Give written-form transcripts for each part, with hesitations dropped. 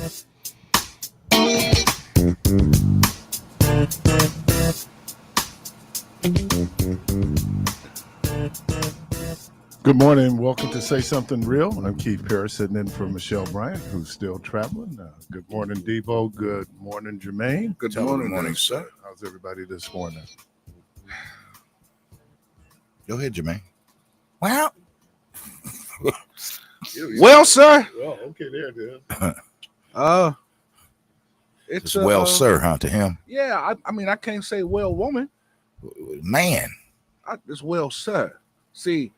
Good morning. Welcome to Say Something Real. I'm Keith Parris, sitting in for Michelle Bryant, who's still traveling. Good morning, Devo. Good morning, Jermaine. Good morning, sir. How's everybody this morning? Go ahead, Jermaine. Well, sir. Well, okay, there it is. It's well, sir, huh, to him? yeah, I mean, I can't say well, woman. Man. It's well, sir. See,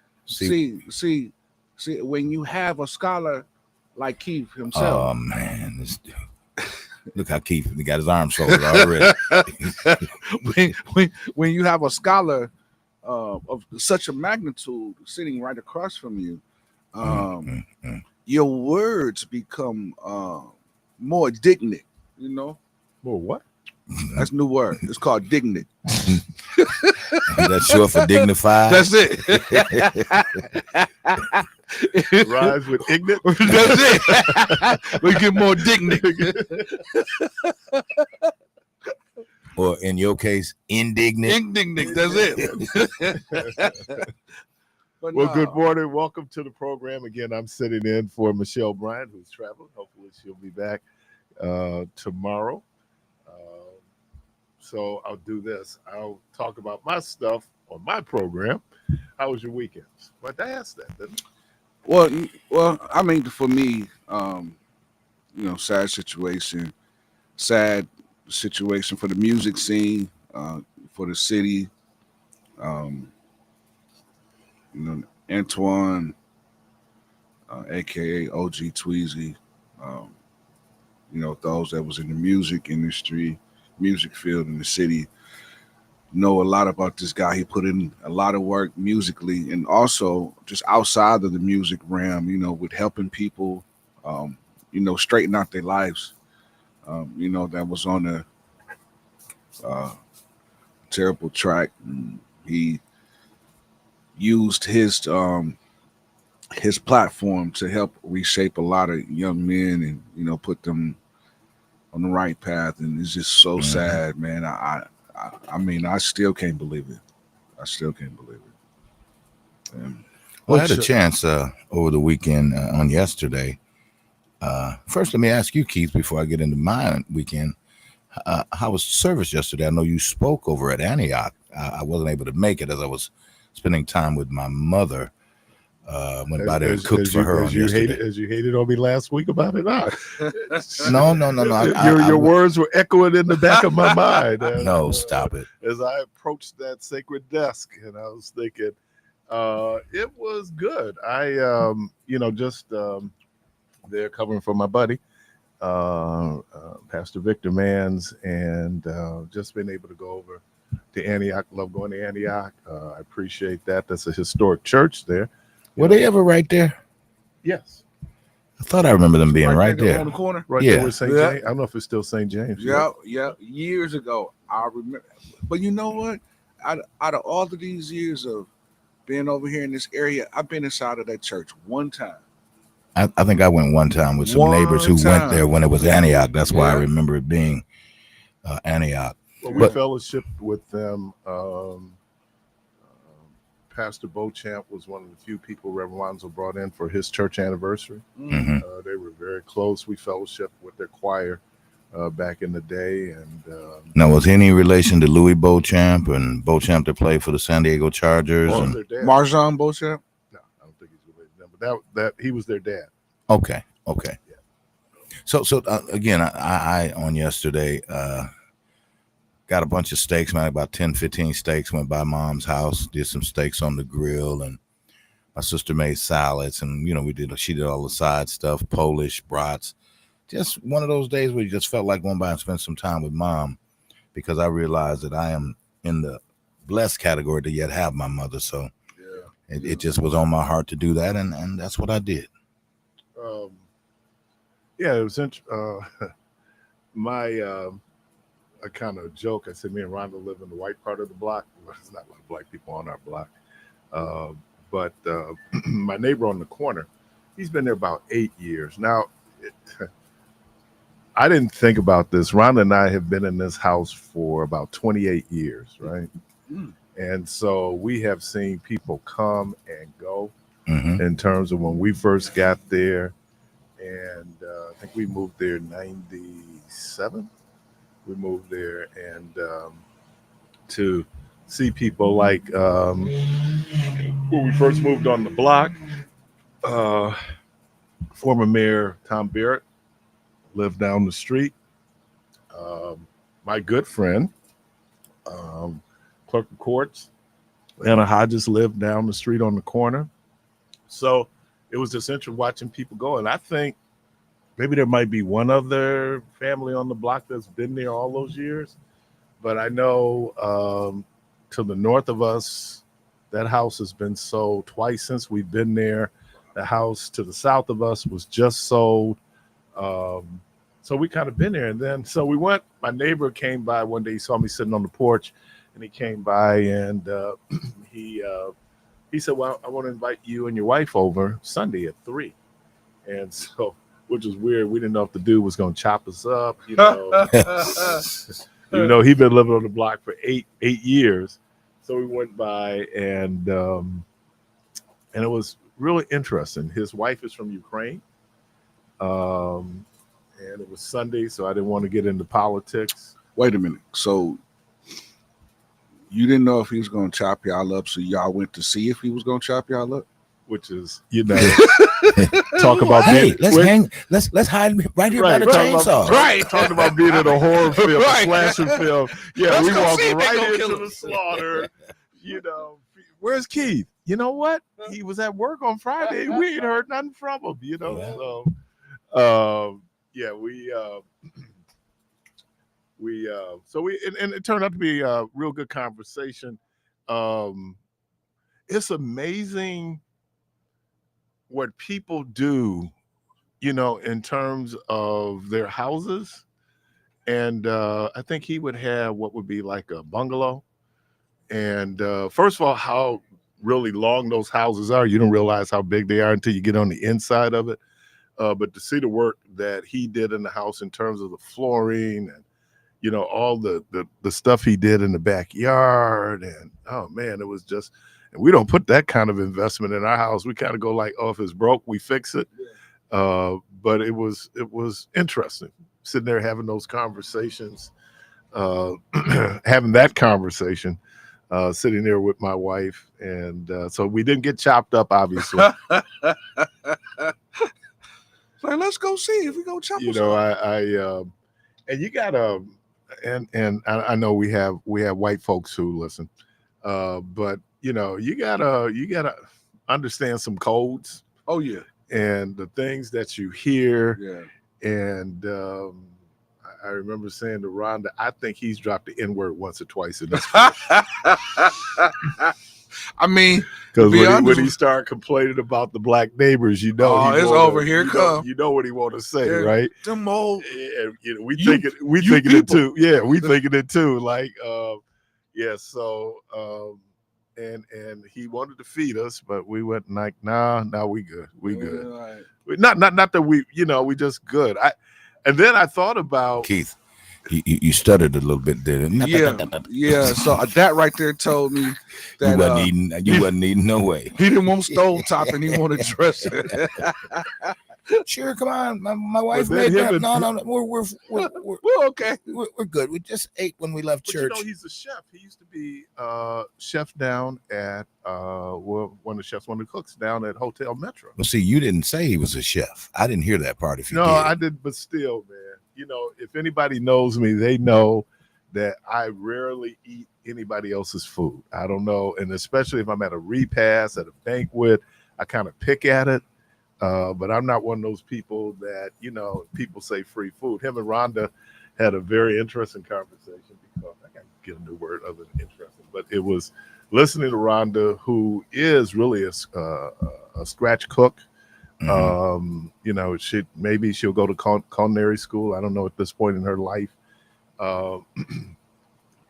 when you have a scholar like Keith himself. Oh, man. This dude. Look how Keith got his arms folded already. when you have a scholar of such a magnitude sitting right across from you, your words become more dignant, you know? More what? That's a new word. It's called dignant. That's short for dignified. That's it. Rise with ignorant. That's it. We get more dignant. Or in your case, indignant. Indignant. That's it. Well, good morning. Welcome to the program. Again, I'm sitting in for Michelle Bryant, who's traveling. Hopefully she'll be back tomorrow. So I'll do this. I'll talk about my stuff on my program. How was your weekends? But I asked that, didn't I? Well, I mean, for me, sad situation for the music scene, for the city. Antoine, aka OG Tweezy, those that was in the music industry, music field in the city, know a lot about this guy. He put in a lot of work musically and also just outside of the music realm, with helping people, straighten out their lives. That was on a terrible track. And he used his platform to help reshape a lot of young men and, put them on the right path. And it's just so sad, man. I mean, I still can't believe it. Well, I had a chance over the weekend on yesterday. First, let me ask you, Keith, before I get into my weekend, how was service yesterday? I know you spoke over at Antioch. I wasn't able to make it as I was spending time with my mother. Went by there and cooked for her on yesterday. As you hated on me last week about it. No. Your words were echoing in the back of my mind. No, stop it. As I approached that sacred desk, and I was thinking, it was good. I, just there covering for my buddy, Pastor Victor Mans, and just been able to go over to Antioch. Love going to Antioch. I appreciate that. That's a historic church there. Were they ever right there? Yes. I thought I remember them being right there. On the corner? Right there with St. James. I don't know if it's still St. James. Yeah. Years ago, I remember. But you know what? Out of all of these years of being over here in this area, I've been inside of that church one time. I think I went one time with some neighbors who went there when it was Antioch. That's why I remember it being Antioch. Well, we fellowshiped with them. Pastor Beauchamp was one of the few people Reverend Wanzo brought in for his church anniversary. Mm-hmm. They were very close. We fellowshiped with their choir back in the day. And now, was any relation to Louis Beauchamp and Beauchamp that played for the San Diego Chargers? And Marjan Beauchamp? No, I don't think he's related to them. But that he was their dad. Okay. Yeah. So again, I on yesterday got a bunch of steaks, man, about 10, 15 steaks, went by Mom's house, did some steaks on the grill, and my sister made salads, and, she did all the side stuff, Polish, brats. Just one of those days where you just felt like going by and spend some time with Mom, because I realized that I am in the blessed category to yet have my mother. So it just was on my heart to do that, and that's what I did. It was interesting. I kind of joke. I said, me and Rhonda live in the white part of the block. Well, there's not a lot of black people on our block. But my neighbor on the corner, he's been there about 8 years. Now, I didn't think about this. Rhonda and I have been in this house for about 28 years, right? Mm. And so we have seen people come and go Mm-hmm. in terms of when we first got there. And I think we moved there in 97. We moved there and to see people like when we first moved on the block, uh, former Mayor Tom Barrett lived down the street. My good friend, um, Clerk of Courts, Anna Hodges lived down the street on the corner. So it was just interesting watching people go. And I think maybe there might be one other family on the block that's been there all those years. But I know to the north of us, that house has been sold twice since we've been there. The house to the south of us was just sold. So we kind of been there. And then, so we went, my neighbor came by one day, he saw me sitting on the porch and he came by and he said, well, I want to invite you and your wife over Sunday at 3. And so, which was weird. We didn't know if the dude was going to chop us up, you know. You know, he'd been living on the block for eight years. So we went by and it was really interesting. His wife is from Ukraine. And it was Sunday, so I didn't want to get into politics. Wait a minute. So you didn't know if he was going to chop y'all up, so y'all went to see if he was going to chop y'all up? Which is, you know, talk about Hey, being, let's hide right here by the chainsaw. Right, talking about being in a horror film, Right. a slasher film. Yeah, Let's we go walked see if they right gonna into kill the us. slaughter. You know, where's Keith? You know what? He was at work on Friday. We ain't heard nothing from him. You know, so yeah, and it turned out to be a real good conversation. It's amazing what people do, you know, in terms of their houses. And I think he would have what would be like a bungalow. And first of all, how really long those houses are, you don't realize how big they are until you get on the inside of it. But to see the work that he did in the house in terms of the flooring and, you know, all the stuff he did in the backyard. And, oh, man, it was just, and we don't put that kind of investment in our house. We kind of go like, oh, if it's broke, we fix it. But it was interesting sitting there having those conversations, having that conversation, sitting there with my wife. And so we didn't get chopped up, obviously. Like, let's go see if we go chop You us know, up. and you gotta, and I know we have white folks who listen, but you know, you gotta understand some codes Oh, yeah. and the things that you hear. Yeah. And I remember saying to Rhonda, I think he's dropped the N-word once or twice in this. I mean, because be when he honest- started complaining about the black neighbors, you know, Oh, he it's wanna- over. Here you come. You know what he want to say, Yeah. right? Them old. And, you know, we You- thinking you it people. too. Yeah, we thinking it too. Like, yeah. So, and he wanted to feed us, but we went like, nah, we good. We good. Right. Not that we, you know, we just good. And then I thought about Keith, you stuttered a little bit there. Yeah. So that right there told me that you wasn't eating no way. he didn't want stove top and he wanted dressing. Sure, come on. My wife then made him that. and- No, we're Well, okay. we're good. We just ate when we left But church. you know, he's a chef. He used to be chef down at one of the chefs, one of the cooks down at Hotel Metro. Well, see, you didn't say he was a chef. I didn't hear that part. If you No, did, I did, but still, man. You know, if anybody knows me, they know that I rarely eat anybody else's food. I don't know, and especially if I'm at a repast, at a banquet, I kind of pick at it. But I'm not one of those people that, you know, people say free food. Him and Rhonda had a very interesting conversation because I can't get a new word other than interesting, but it was listening to Rhonda, who is really a scratch cook. Mhm. You know, maybe she'll go to culinary school. I don't know at this point in her life.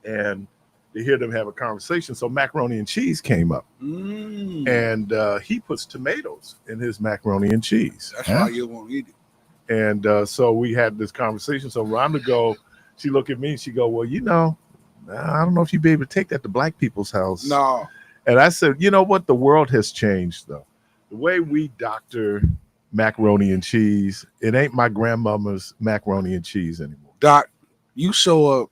And to hear them have a conversation. So macaroni and cheese came up. And he puts tomatoes in his macaroni and cheese. That's why you won't eat it. And so we had this conversation. So Rhonda she looked at me and she go, well, I don't know if you'd be able to take that to black people's house. No. And I said, you know what? The world has changed, though. The way we doctor macaroni and cheese, it ain't my grandmama's macaroni and cheese anymore. Doc, you show up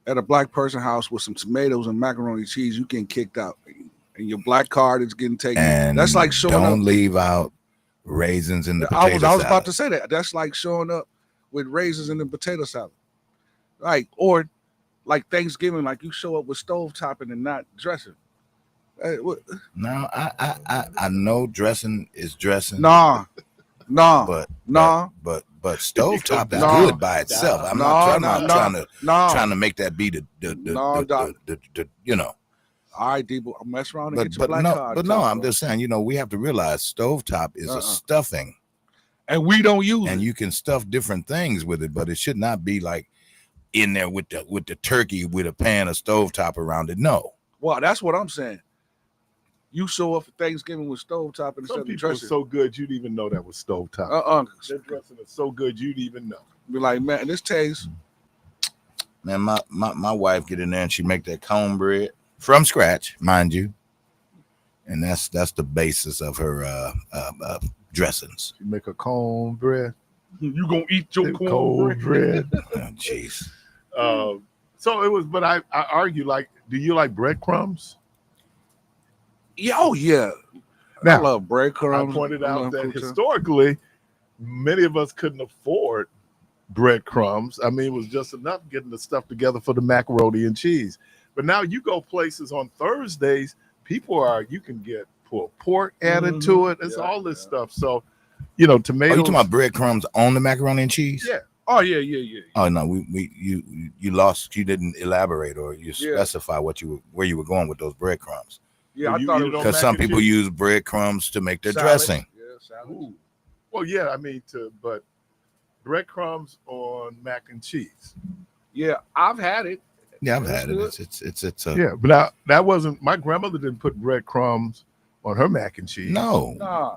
at a black person house with some tomatoes and macaroni and cheese, you getting kicked out. And your black card is getting taken. And that's like showing up. Don't leave out raisins in the potato salad. I was about to say that. That's like showing up with raisins in the potato salad. Like, or like Thanksgiving, like you show up with stove topping and not dressing. No, I know dressing is dressing. Nah. But stovetop is good by itself. I'm not trying to make that be the you know. All right, Debo, I'll mess around and get your black card. But no, I'm just saying, we have to realize stovetop is a stuffing. And we don't use it. And you can stuff different things with it, but it should not be like in there with the turkey with a pan of stovetop around it. No. Well, that's what I'm saying. You show up for Thanksgiving with stovetop and some people are so good you'd even know that was stovetop. Their dressing is so good you'd even know. Be like, man, this tastes. Man, my wife get in there and she make that cornbread from scratch, mind you, and that's the basis of her dressings. She make a cornbread. You gonna eat your cornbread? Oh, jeez. So it was, but I argue, like, do you like breadcrumbs? Yeah, oh yeah. Now, I love breadcrumbs. I pointed out that historically, many of us couldn't afford breadcrumbs. I mean, it was just enough getting the stuff together for the macaroni and cheese. But now you go places on Thursdays, you can get pulled pork added to it. It's all this stuff. So, tomatoes. Are you talking about breadcrumbs on the macaroni and cheese? Yeah. Oh yeah. Oh no, you lost. You didn't elaborate or you specify where you were going with those breadcrumbs. Yeah, I thought because some people use breadcrumbs to make their dressing. Yeah, salad. Well, yeah, I mean but breadcrumbs on mac and cheese. Yeah, I've had it. Yeah, I've had it. It's yeah, but that wasn't my grandmother didn't put breadcrumbs on her mac and cheese. No,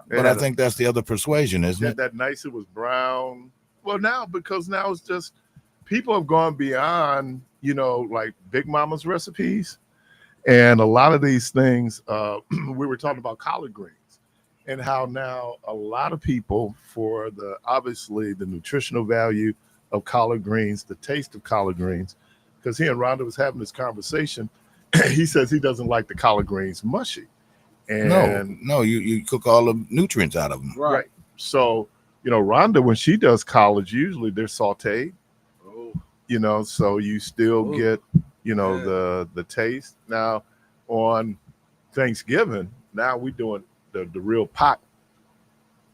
but I think that's the other persuasion, isn't it? That nice, it was brown. Well, now it's just people have gone beyond, like Big Mama's recipes. And a lot of these things, we were talking about collard greens and how now a lot of people, for obviously the nutritional value of collard greens, the taste of collard greens, because he and Rhonda was having this conversation, he says he doesn't like the collard greens mushy. And no, you cook all the nutrients out of them. Right. So, Rhonda, when she does collards, usually they're sauteed, so you still get the taste. Now on Thanksgiving, now we're doing the real pot,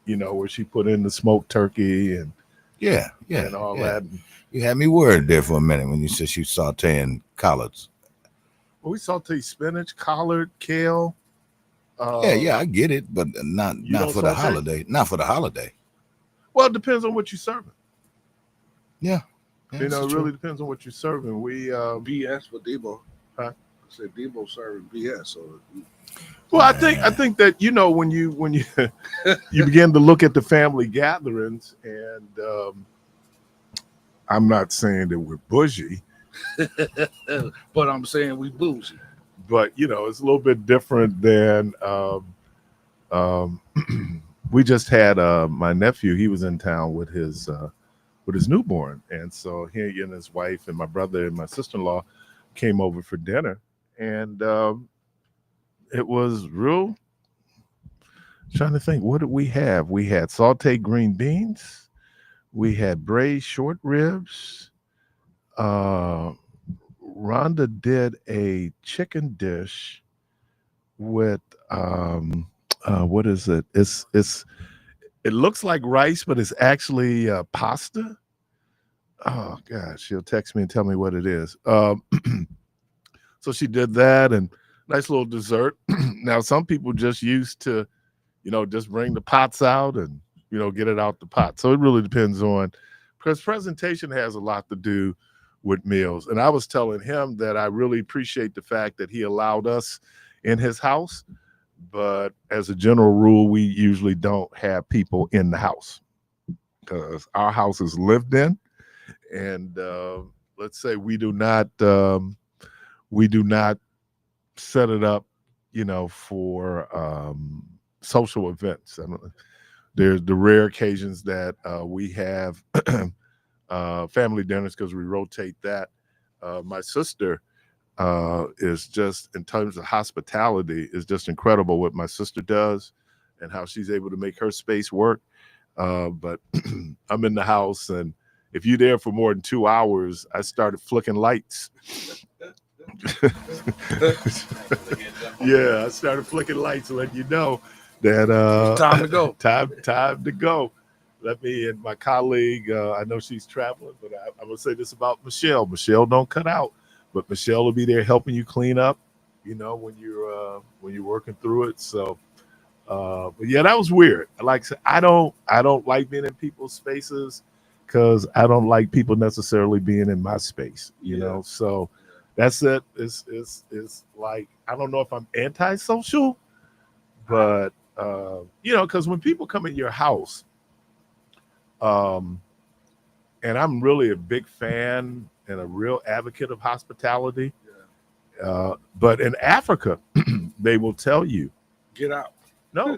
where she put in the smoked turkey and and all that. You had me worried there for a minute when you said she was sauteing collards. Well, we saute spinach, collard, kale. I get it, but not for the holiday. Not for the holiday. Well, it depends on what you're serving. Yeah. It really depends on what you're serving. We BS for Debo. Huh? I said Debo serving BS. So, well, I think that when you you begin to look at the family gatherings, and I'm not saying that we're bougie, but I'm saying we bougie. But it's a little bit different than we just had my nephew. He was in town with his newborn, and so he and his wife and my brother and my sister-in-law came over for dinner, and it was real. Trying to think, what did we have? We had sauteed green beans, we had braised short ribs. Rhonda did a chicken dish with what is it? It looks like rice, but it's actually pasta. Oh gosh, she'll text me and tell me what it is. So she did that, and nice little dessert. Now some people just used to, just bring the pots out and get it out the pot. So it really depends on, because presentation has a lot to do with meals. And I was telling him that I really appreciate the fact that he allowed us in his house, but as a general rule, we usually don't have people in the house. because our house is lived in, and let's say we do not set it up, for social events. There's the rare occasions that we have family dinners because we rotate that. My sister is just, in terms of hospitality, is just incredible what my sister does and how she's able to make her space work. But I'm in the house, and if you're there for more than 2 hours, I started flicking lights. Yeah, I started flicking lights to let you know that It's time to go. time to go. Let me and my colleague, I know she's traveling, but I'm gonna say this about Michelle. Michelle don't cut out, but Michelle will be there helping you clean up, when you're working through it. So but yeah, that was weird. Like I said, I don't like being in people's spaces because I don't like people necessarily being in my space, So that's it. It's like, I don't know if I'm antisocial, but because when people come in your house, and I'm really a big fan and a real advocate of hospitality. But in Africa, they will tell you, Get out. no.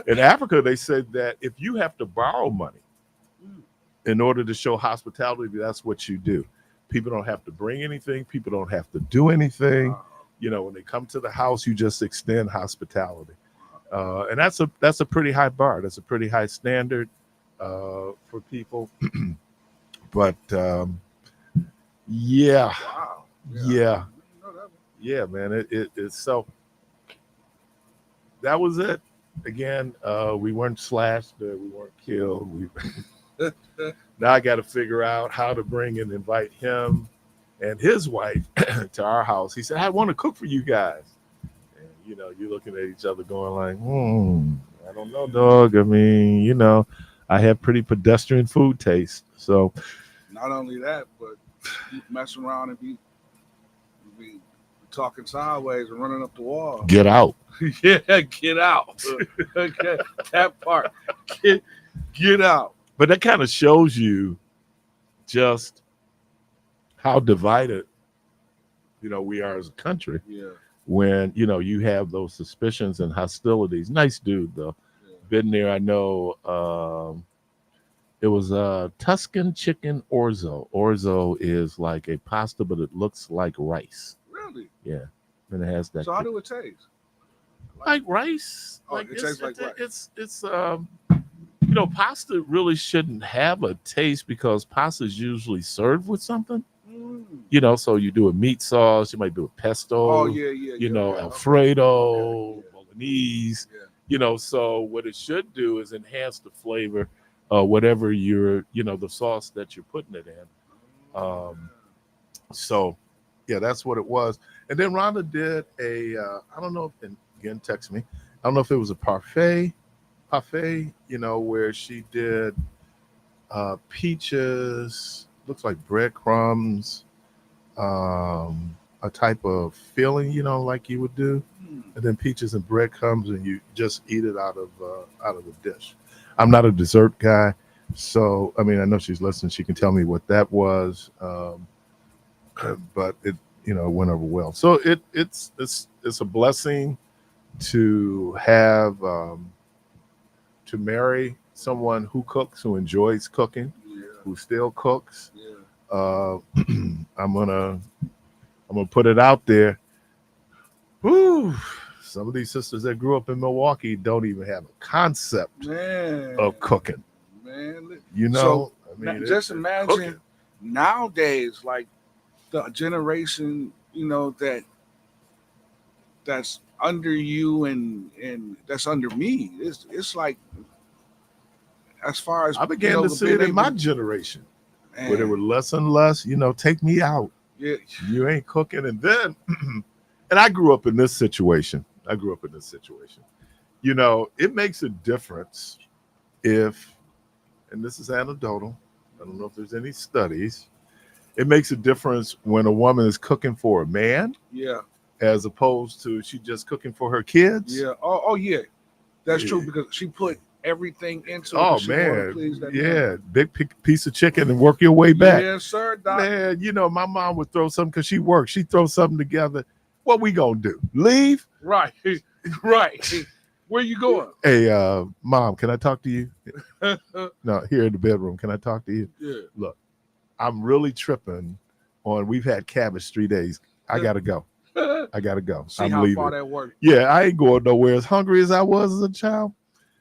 In Africa, they said that if you have to borrow money in order to show hospitality, that's what you do. People don't have to bring anything. People don't have to do anything. When they come to the house, you just extend hospitality. And that's a pretty high bar. That's a pretty high standard for people. But yeah, Wow. yeah, man. It's so. That was it. Again, we weren't slashed. We weren't killed. Now I got to figure out how to bring and invite him and his wife to our house. He said, I want to cook for you guys. And, you're looking at each other going like, I don't know, dog. I mean, I have pretty pedestrian food taste. So not only that, but you mess around and be talking sideways and running up the wall. Get out. Yeah, get out. Okay, that part. Get out. But that kind of shows you just how divided, we are as a country. Yeah. When, you have those suspicions and hostilities. Nice dude, though. Yeah. Been there, I know. It was Tuscan chicken orzo. Orzo is like a pasta, but it looks like rice. Really? Yeah. And it has that. So how do it taste? Like rice. Oh, it tastes like rice. It's pasta really shouldn't have a taste because pasta is usually served with something. So you do a meat sauce, you might do a pesto. Oh yeah. Alfredo, bolognese. Yeah. So what it should do is enhance the flavor, whatever the sauce that you're putting it in. So yeah, that's what it was. And then Rhonda did I don't know if, and again, text me. I don't know if it was a parfait, where she did peaches, looks like breadcrumbs, a type of filling, like you would do, and then peaches and breadcrumbs, and you just eat it out of the dish. I'm not a dessert guy, so I mean, I know she's listening. She can tell me what that was, but it went over well. So it's a blessing to have to marry someone who cooks, who enjoys cooking, who still cooks. I'm gonna put it out there. Woo! Some of these sisters that grew up in Milwaukee don't even have a concept of cooking. Man, So, I mean, just imagine cooking. Nowadays, like the generation, that's under you and that's under me. It's like, as far as I began to see it in my generation, where there were less and less. Take me out. Yeah, you ain't cooking, and then, and I grew up in this situation. It makes a difference if, and this is anecdotal. I don't know if there's any studies. It makes a difference when a woman is cooking for a man. Yeah. As opposed to she just cooking for her kids. Yeah. Oh yeah. That's true, because she put everything into it. Oh 'cause she wanna man, please that yeah, man. big piece of chicken and work your way back. Yes, sir, Doc. Man, you know my mom would throw something because she works. She throws something together. What we gonna do? Leave? Right, right. Where you going? Hey, mom, can I talk to you? No, here in the bedroom. Can I talk to you? Yeah. Look, I'm really tripping on. We've had cabbage 3 days. I gotta go. I gotta go. See I'm how leaving. far that worked. Yeah, I ain't going nowhere. As hungry as I was as a child.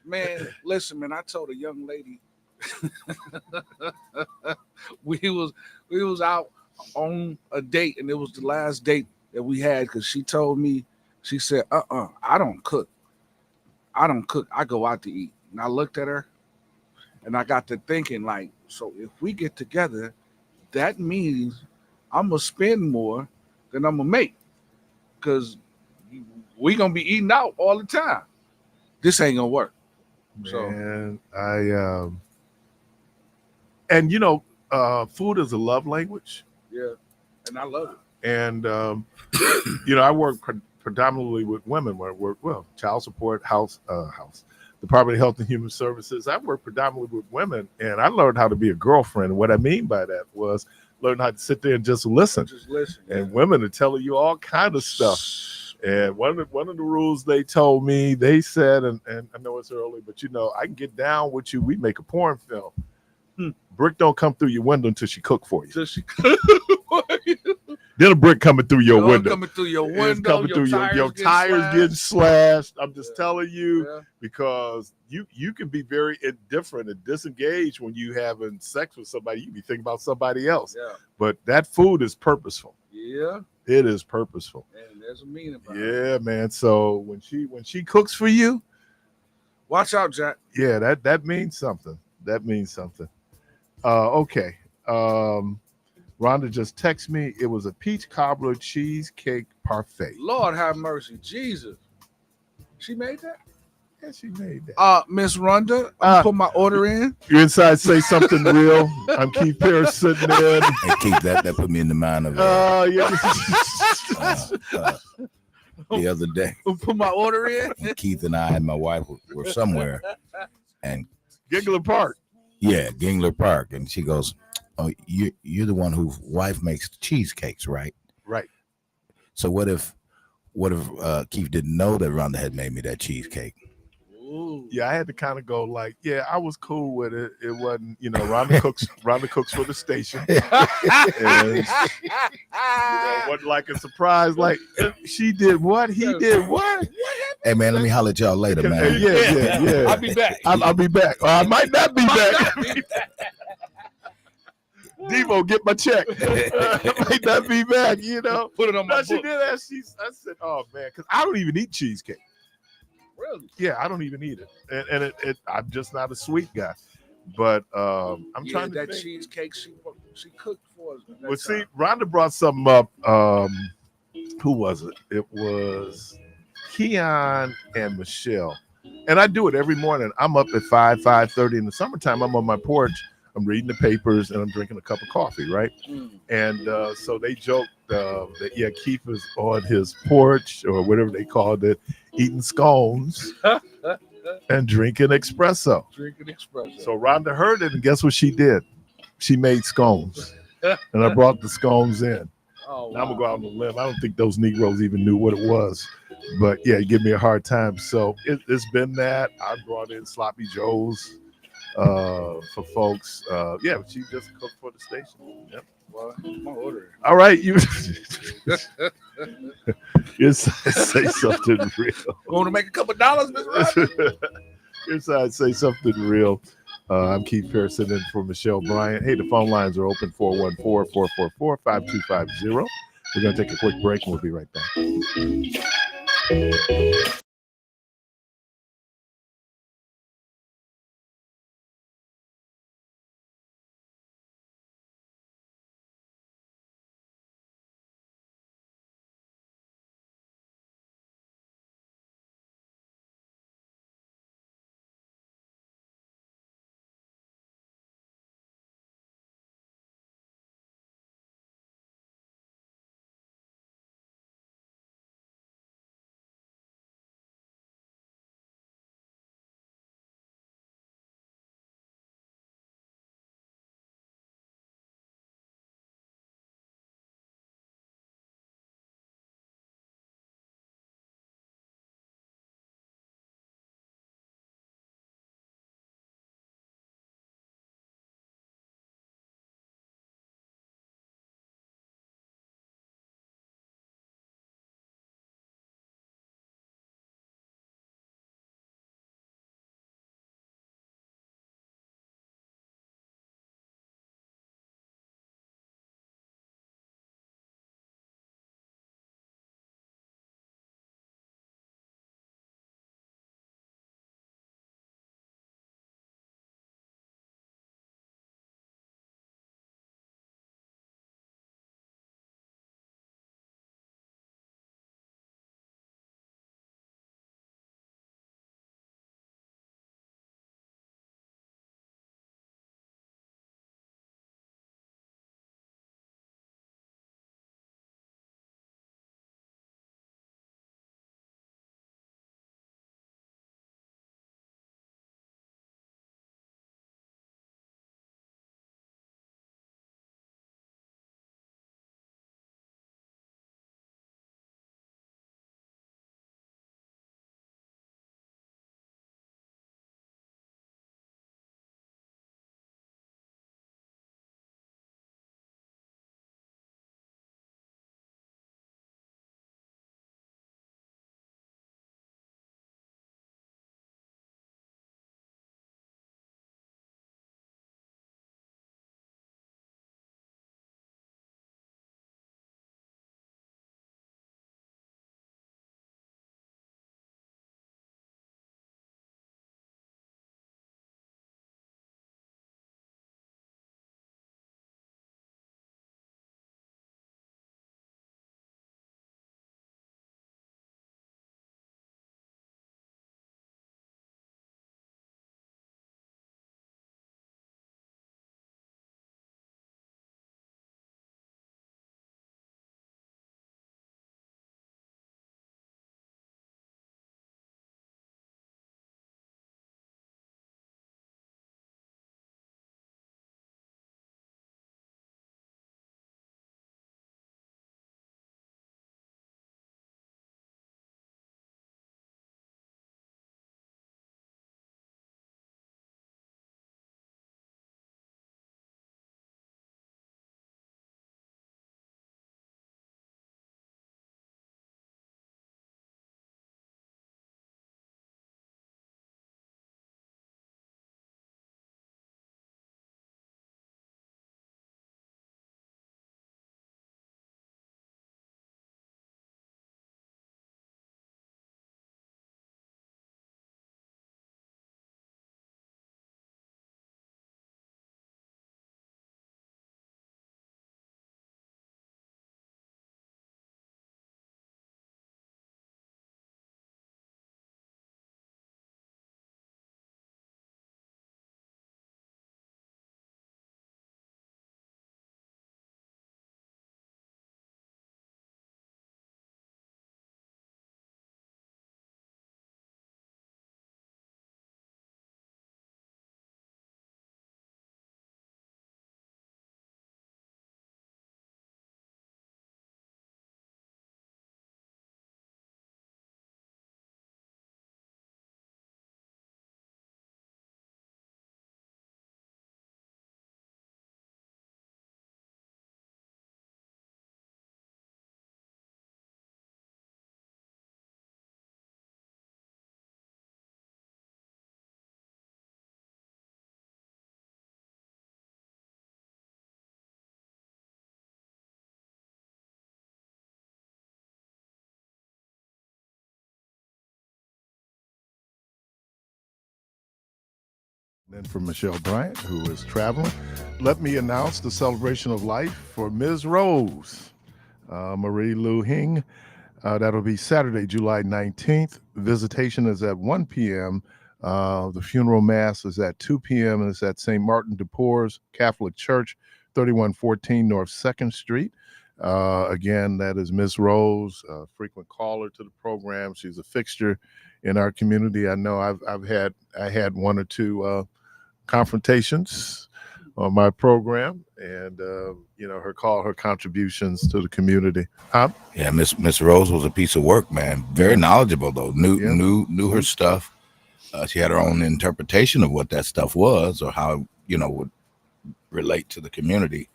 Man, listen, man. I told a young lady we was out on a date, and it was the last date that we had because she told me, she said, I don't cook. I don't cook. I go out to eat. And I looked at her and I got to thinking, like, so if we get together, that means I'm gonna spend more than I'm gonna make. Because we gonna be eating out all the time. This ain't gonna work. So Man, and you know, food is a love language. yeah. And I love it. And you know, I work predominantly with women. Where I work, well, child support, house, Department of Health and Human Services. I work predominantly with women, and I learned how to be a girlfriend. And what I mean by that was learn how to sit there and just listen. Just listen. And women are telling you all kind of stuff. And one of the rules they told me, they said, and I know it's early, but you know, I can get down with you. We make a porn film. Brick don't come through your window until she cook for you. Then a brick coming through your window. Coming through your window. It's coming your through your tires getting slashed. I'm just telling you, Yeah. because you can be very indifferent and disengaged when you having sex with somebody. You be thinking about somebody else. Yeah. But that food is purposeful. Yeah. It is purposeful. And there's a meaning about it. Yeah, man. So when she cooks for you, Watch out, Jack. yeah, that means something. That means something. Okay. Rhonda just texted me. It was a peach cobbler cheesecake parfait. Lord have mercy. Jesus. She made that? Yeah, she made that. Miss Rhonda, I'm put my order in. You inside say something real. I'm Keith Parris sitting there. Hey, Keith, that put me in the mind of Yeah. the other day. Put my order in. Keith and I and my wife were somewhere, and Giggler Park. yeah, Gingler Park, and she goes, "Oh, you're the one whose wife makes cheesecakes, right?" Right. So what if Keith didn't know that Rhonda had made me that cheesecake? Ooh. Yeah, I had to kind of go like, yeah, I was cool with it. It wasn't, you know, Rhonda cooks for the station. And, you know, wasn't like a surprise. Like she did what? He did what? Hey man, let me holler at y'all later, man. Yeah. I'll be back. I'll be back. Or I might not be back. Devo, get my check. I might not be back, you know. Put it on my No, she book. did that. I said, oh man, because I don't even eat cheesecake. Really? Yeah, I don't even eat it, and I'm just not a sweet guy. But I'm trying to that think. cheesecake she cooked for us. Well, see, Rhonda brought something up. Who was it? It was Keon and Michelle, and I do it every morning. I'm up at 5:30 in the summertime. I'm on my porch. I'm reading the papers and I'm drinking a cup of coffee, right? And so they joked that Keith was on his porch or whatever they called it, eating scones and drinking espresso. So Rhonda heard it, and guess what she did? She made scones, and I brought the scones in. Oh, wow. Now I'm gonna go out on a limb. I don't think those Negroes even knew what it was, but yeah, give me a hard time. So it's been that. I brought in sloppy joes for folks. Yeah, she just cooked for the station. Yep. Well, my order. All right, you say something real. Want to make a couple dollars, Miss Rhonda? Inside, say something real. I'm Keith Pearson in for Michelle Bryant. Hey, the phone lines are open 414-444-5250. We're going to take a quick break and we'll be right back. And for Michelle Bryant, who is traveling, let me announce the celebration of life for Ms. Rose, Marie Lu Hing. That'll be Saturday, July 19th. Visitation is at 1 p.m. The funeral mass is at 2 p.m. and it's at St. Martin de Porres Catholic Church, 3114 North 2nd Street. Again, that is Miss Rose, a frequent caller to the program. She's a fixture in our community. I know I had one or two confrontations on my program, and her contributions to the community. Yeah, Miss Rose was a piece of work, man. Very knowledgeable though. Knew her stuff. She had her own interpretation of what that stuff was, or how would relate to the community.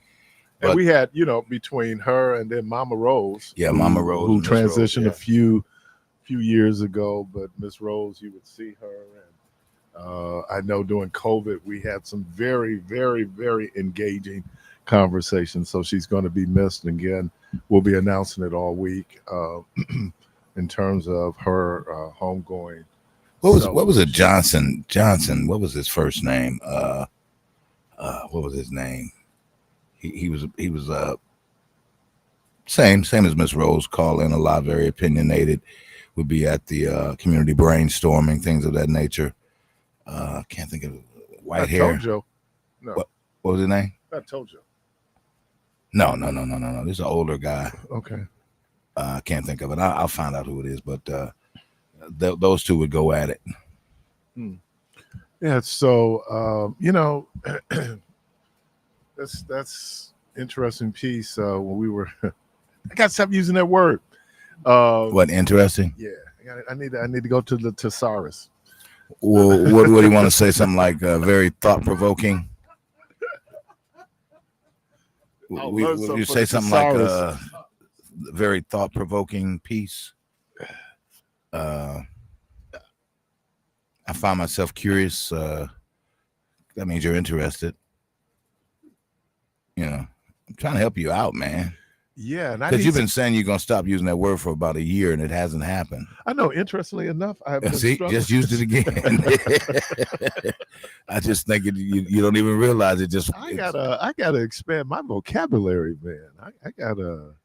And we had, between her and then Mama Rose. Yeah, Mama Rose, who transitioned Rose, yeah. a few years ago. But Miss Rose, you would see her, and I know during COVID we had some very, very, very engaging conversations. So she's going to be missed. And again, we'll be announcing it all week in terms of her homegoing. What was it? Johnson. What was his first name? What was his name? He was same as Miss Rose. Call in a lot, very opinionated. Would be at the community brainstorming, things of that nature. Can't think of white hair. Tojo. No. What was his name? Not Tojo. No. This is an older guy. Okay. I can't think of it. I'll find out who it is, but those two would go at it. Yeah. So that's interesting piece. When we were, I got to stop using that word. What interesting? Yeah, I need to go to the thesaurus. Well, what do you want to say? Something like very thought provoking. Would you say something like a very thought provoking piece? I find myself curious. That means you're interested. I'm trying to help you out, man. Yeah, because you've been saying you're gonna stop using that word for about a year, and it hasn't happened. I know. Interestingly enough, I have just used it again. I just think you don't even realize it. I gotta expand my vocabulary, man. I gotta.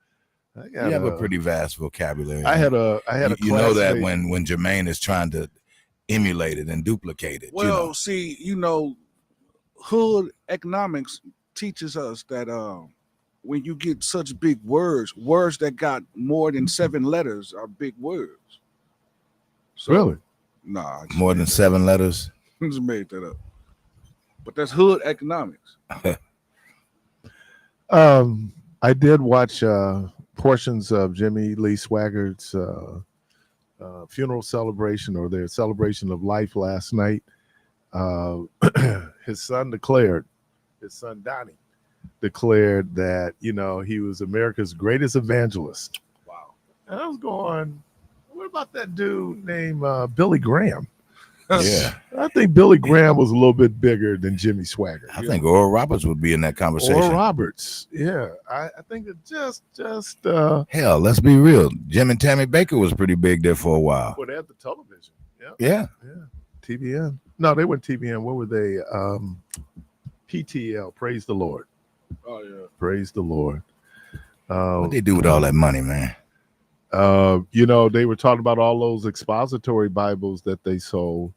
You have a pretty vast vocabulary. I had a. You know that when Jermaine is trying to emulate it and duplicate it. Well, see, hood economics teaches us that when you get such big words that got more than 7 letters are big words. So, really? Nah. More than 7 letters? I just made that up. But that's hood economics. I did watch portions of Jimmy Lee Swaggart's funeral celebration, or their celebration of life last night. His son Donnie declared that he was America's greatest evangelist. Wow. And I was going, what about that dude named Billy Graham? Yeah, I think Billy Graham was a little bit bigger than Jimmy Swaggart. I think Oral Roberts would be in that conversation. Oral Roberts, yeah. I think that just hell, let's be real. Jim and Tammy Baker was pretty big there for a while. Well, they had the television. Yeah. TBN. No, they weren't TBN. What were they? PTL. Praise the Lord. Oh yeah. Praise the Lord. What they do with all that money, man? They were talking about all those expository Bibles that they sold.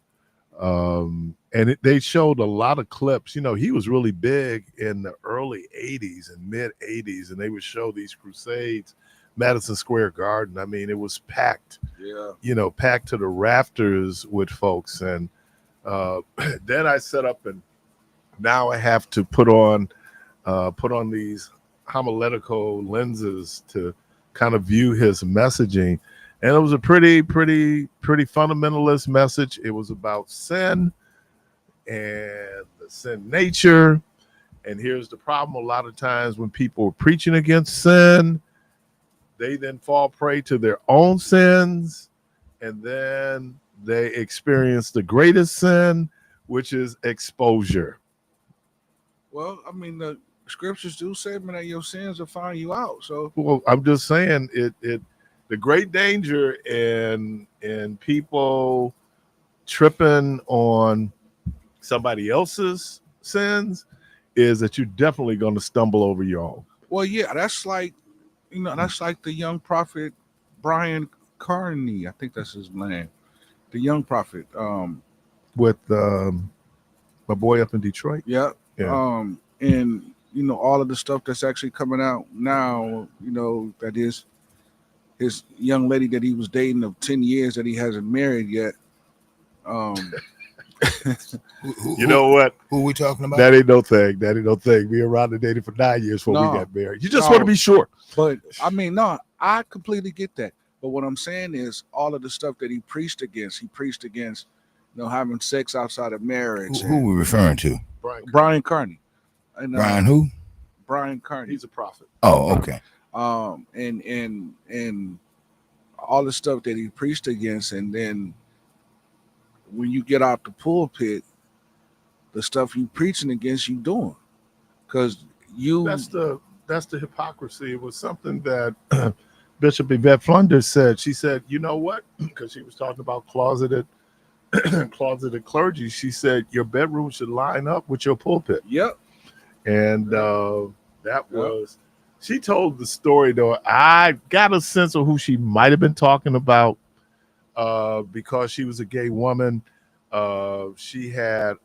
And they showed a lot of clips. He was really big in the early 80s and mid 80s, and they would show these crusades, Madison Square Garden. I mean, it was packed, packed to the rafters with folks. And then I set up, and now I have to put on these homiletical lenses to kind of view his messaging. And it was a pretty fundamentalist message. It was about sin and the sin nature. And here's the problem. A lot of times when people are preaching against sin, they then fall prey to their own sins. And then they experience the greatest sin, which is exposure. Well, I mean, the scriptures do say, man, that your sins will find you out. So, well, I'm just saying the great danger in people tripping on somebody else's sins is that you're definitely going to stumble over your own. Well, yeah, that's like that's like the young prophet Brian Carney. I think that's his name. The young prophet. With my boy up in Detroit. Yeah. Yeah. And all of the stuff that's actually coming out now. That is his young lady that he was dating of 10 years that he hasn't married yet. You know what? Who we talking about? That ain't no thing. That ain't no thing. We around and dated for 9 years before we got married. You just want to be sure. But I mean, no, I completely get that. But what I'm saying is all of the stuff that he preached against, having sex outside of marriage. Who we referring to? Brian Carney. And, Brian who? Brian Carney. He's a prophet. Oh, okay. And all the stuff that he preached against, and then when you get out the pulpit, the stuff you preaching against, you doing, because that's the hypocrisy. It was something that Bishop Yvette Flunders said. She said, you know what? Because she was talking about closeted clergy. She said your bedroom should line up with your pulpit. Yep. And she told the story though. I got a sense of who she might have been talking about because she was a gay woman. She had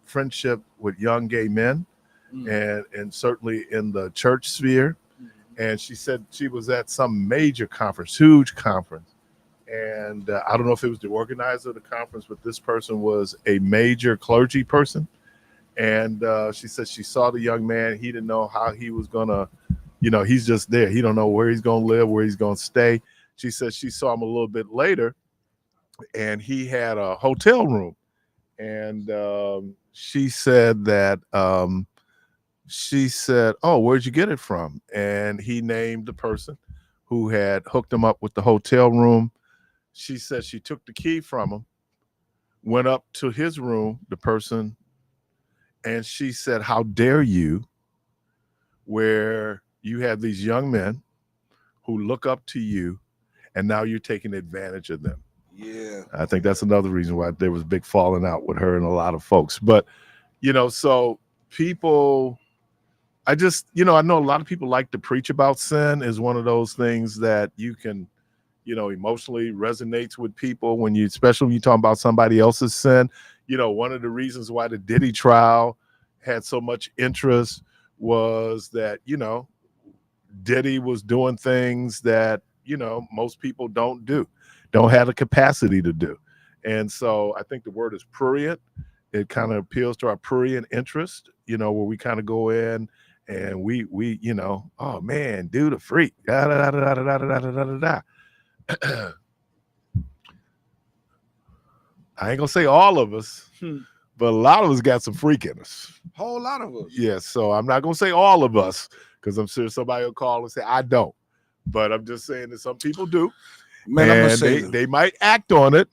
friendship with young gay men and certainly in the church sphere. And she said she was at some major conference, huge conference. And I don't know if it was the organizer of the conference, but this person was a major clergy person. And she said she saw the young man. He didn't know how he was going to, he's just there. He don't know where he's going to live, where he's going to stay. She said she saw him a little bit later, and he had a hotel room. And she said that, oh, where'd you get it from? And he named the person who had hooked him up with the hotel room. She said she took the key from him, went up to his room, the person, and she said, how dare you, where you have these young men who look up to you, and now you're taking advantage of them. Yeah. I think that's another reason why there was big falling out with her and a lot of folks. But, so people, I know a lot of people like to preach about sin is one of those things that you can, emotionally resonates with people especially when you talk about somebody else's sin. One of the reasons why the Diddy trial had so much interest was that, Diddy was doing things that, most people don't have the capacity to do. And so I think the word is prurient. It kind of appeals to our prurient interest, where we kind of go in and we oh man, dude, a freak. Da, da, da, da, da, da, da, da, da, da. I ain't gonna say all of us, but a lot of us got some freak in us. Whole lot of us. Yeah, so I'm not gonna say all of us because I'm sure somebody will call and say I don't. But I'm just saying that some people do. Man, and I'm gonna say they might act on it,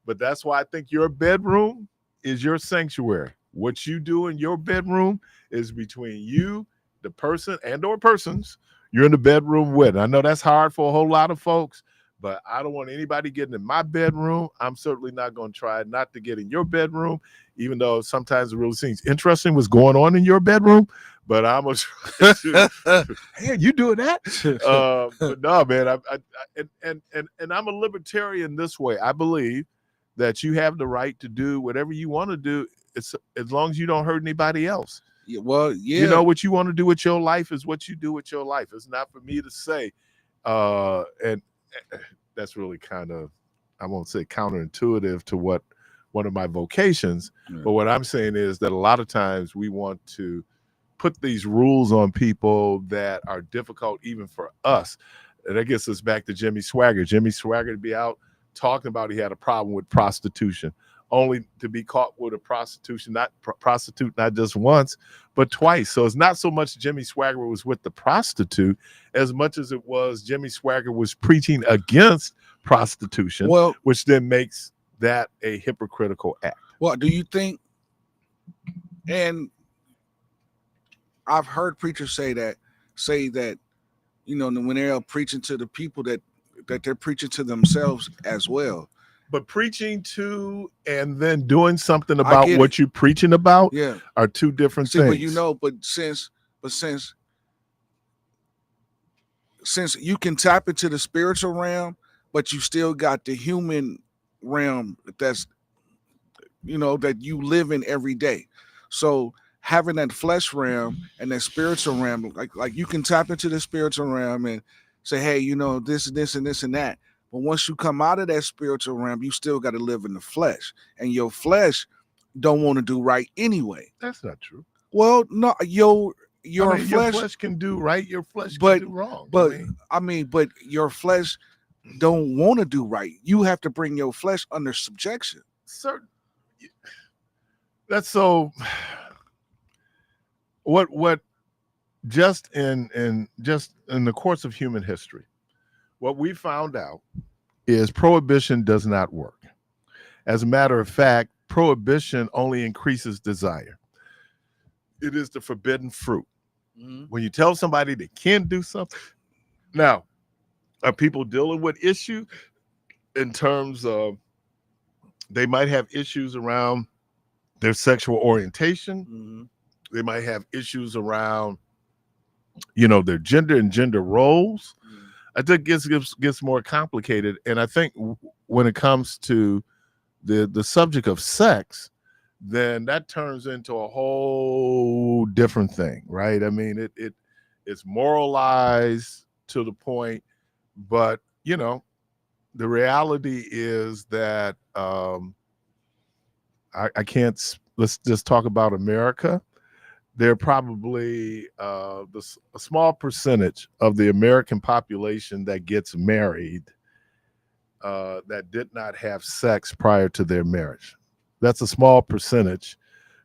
but that's why I think your bedroom is your sanctuary. What you do in your bedroom is between you, the person, and or persons you're in the bedroom with. I know that's hard for a whole lot of folks, but I don't want anybody getting in my bedroom. I'm certainly not going to try not to get in your bedroom, even though sometimes it really seems interesting what's going on in your bedroom. But I'm going to try to, hey, you doing that? But no, man, and I'm a libertarian this way. I believe that you have the right to do whatever you want to do. It's as long as you don't hurt anybody else. Yeah, well, yeah. You know what you want to do with your life is what you do with your life. It's not for me to say, and that's really kind of, I won't say counterintuitive to what one of my vocations, but what I'm saying is that a lot of times we want to put these rules on people that are difficult even for us. And that gets us back to Jimmy Swaggart. Jimmy Swaggart would be out talking about he had a problem with prostitution, only to be caught with a prostitute not just once, but twice. So it's not so much Jimmy Swaggart was with the prostitute as much as it was Jimmy Swaggart was preaching against prostitution, which then makes that a hypocritical act. Well, do you think, and I've heard preachers say that, when they're preaching to the people that they're preaching to themselves as well. But preaching to and then doing something I about get what it. you're preaching about Yeah. are two different See, things. but since you can tap into the spiritual realm, but you still got the human realm that's that you live in every day. So having that flesh realm and that spiritual realm, like you can tap into the spiritual realm and say, hey, this and this and this and that. But once you come out of that spiritual realm, you still got to live in the flesh, and your flesh don't want to do right anyway. That's not true. Well, no, your Your flesh, flesh can do right, your flesh but can do wrong. but but your flesh don't want to do right. You have to bring your flesh under subjection. Certain. That's so. What just in the course of human history, what we found out is prohibition does not work. As a matter of fact, prohibition only increases desire. It is the forbidden fruit. Mm-hmm. When you tell somebody they can't do something, now are people dealing with issue in terms of they might have issues around their sexual orientation. Mm-hmm. They might have issues around, their gender and gender roles. Mm-hmm. I think it gets more complicated. And I think when it comes to the subject of sex, then that turns into a whole different thing, right? I mean, it's moralized to the point, but the reality is that I can't. Let's just talk about America. There are probably a small percentage of the American population that gets married that did not have sex prior to their marriage. That's a small percentage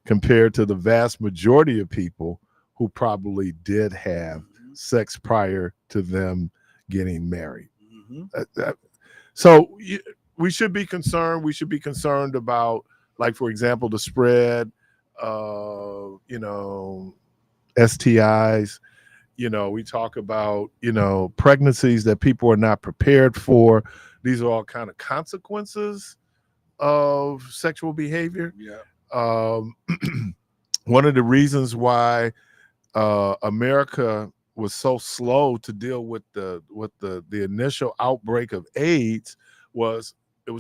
compared to the vast majority of people who probably did have sex prior to them getting married. Mm-hmm. So we should be concerned. We should be concerned about, like, for example, the spread of, STIs. We talk about, pregnancies that people are not prepared for. These are all kind of consequences of sexual behavior. Yeah. One of the reasons why America was so slow to deal with the initial outbreak of AIDS was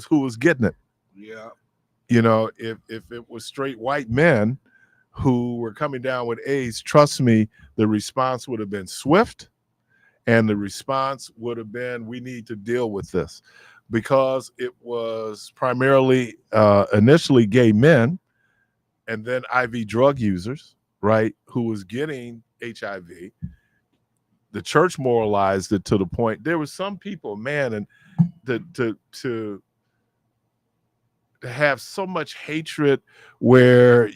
who was getting it. Yeah. If it was straight white men who were coming down with AIDS, trust me, the response would have been swift, and the response would have been, we need to deal with this, because it was primarily initially gay men and then IV drug users, right, who was getting HIV. The church moralized it to the point there were some people, man, and to have so much hatred where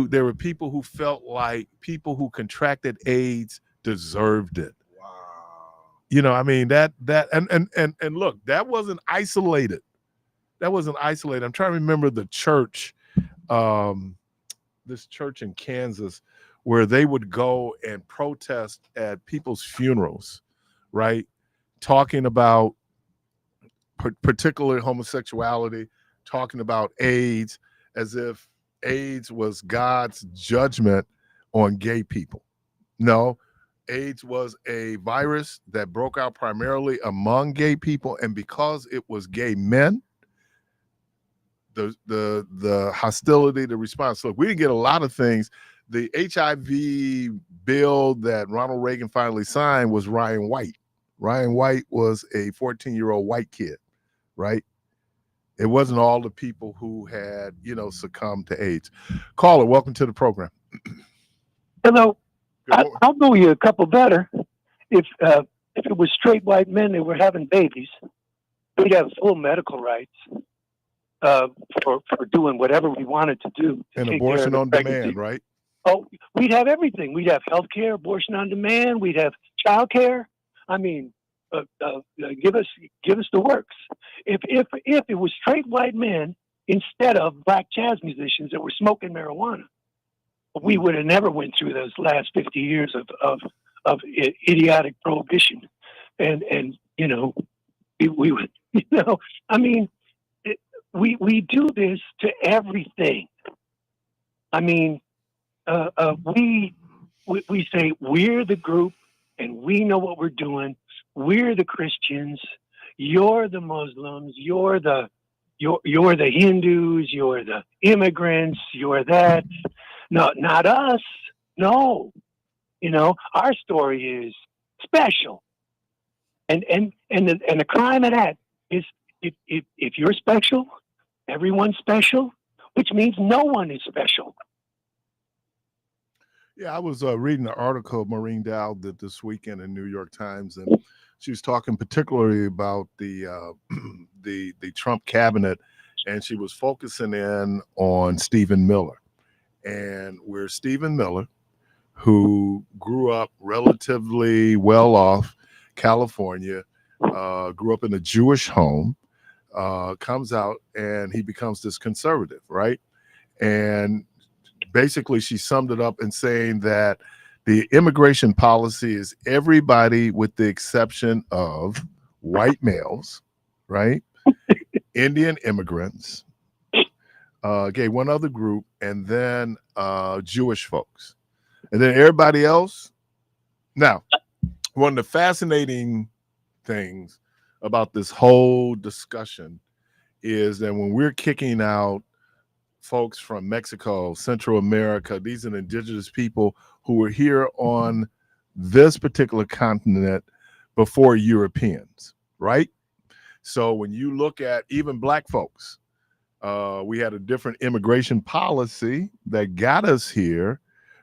there were people who felt like people who contracted AIDS deserved it. Wow. I mean, that and look, that wasn't isolated. I'm trying to remember the church, this church in Kansas, where they would go and protest at people's funerals, right? Talking about particular homosexuality, talking about AIDS as if AIDS was God's judgment on gay people. No, AIDS was a virus that broke out primarily among gay people, and because it was gay men, the hostility, the response. Look, we didn't get a lot of things. The HIV bill that Ronald Reagan finally signed was Ryan White. Ryan White was a 14-year-old white kid, right? It wasn't all the people who had, succumbed to AIDS. Caller, welcome to the program. Hello. I'll go you a couple better. If it was straight white men that were having babies, we'd have full medical rights for doing whatever we wanted to do. And abortion on demand, right? Oh, we'd have everything. We'd have health care, abortion on demand. We'd have child care. I mean, give us the works. If it was straight white men instead of black jazz musicians that were smoking marijuana, we would have never went through those last 50 years of idiotic prohibition, and we would, I mean, we do this to everything. I mean, we say we're the group and we know what we're doing. We're the Christians. You're the Muslims. You're the Hindus. You're the immigrants. You're that. No, not us. No, our story is special. And the crime of that is if you're special, everyone's special, which means no one is special. Yeah, I was reading an article Maureen Dow did this weekend in New York Times, and she was talking particularly about the the Trump cabinet, and she was focusing in on Stephen Miller, and where Stephen Miller, who grew up relatively well off, California, grew up in a Jewish home, comes out and he becomes this conservative, right? And basically she summed it up in saying that the immigration policy is everybody with the exception of white males, right? Indian immigrants, gave one other group, and then Jewish folks. And then everybody else. Now, one of the fascinating things about this whole discussion is that when we're kicking out folks from Mexico, Central America, these are indigenous people who were here on this particular continent before Europeans, right? So when you look at even black folks, we had a different immigration policy that got us here,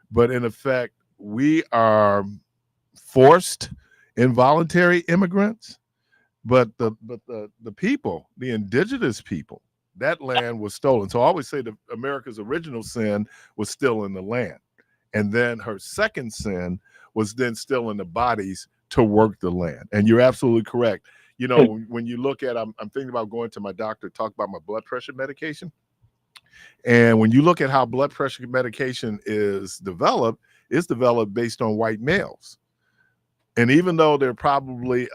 but in effect, we are forced involuntary immigrants. But the people, the indigenous people, that land was stolen. So I always say that America's original sin was still in the land. And then her second sin was then still in the bodies to work the land. And you're absolutely correct. When you look at, I'm thinking about going to my doctor, talk about my blood pressure medication. And when you look at how blood pressure medication is developed, it's developed based on white males. And even though there probably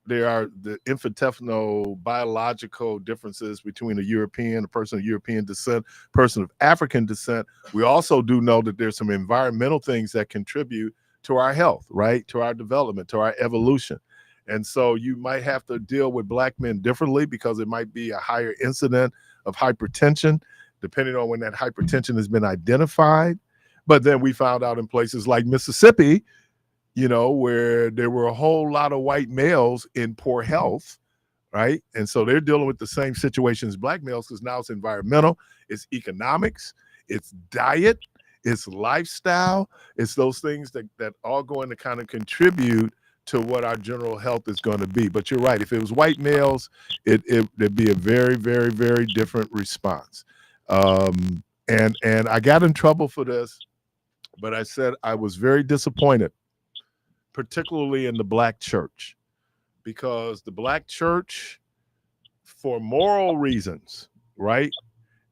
there are the infinitesimal biological differences between a person of European descent, person of African descent, we also do know that there's some environmental things that contribute to our health, right? To our development, to our evolution. And so you might have to deal with black men differently because it might be a higher incident of hypertension, depending on when that hypertension has been identified. But then we found out in places like Mississippi, where there were a whole lot of white males in poor health, right? And so they're dealing with the same situation as black males because now it's environmental, it's economics, it's diet, it's lifestyle, it's those things that are going to kind of contribute to what our general health is going to be. But you're right. If it was white males, it'd be a very, very, very different response. And I got in trouble for this, but I said I was very disappointed, particularly in the black church, because the black church, for moral reasons, right?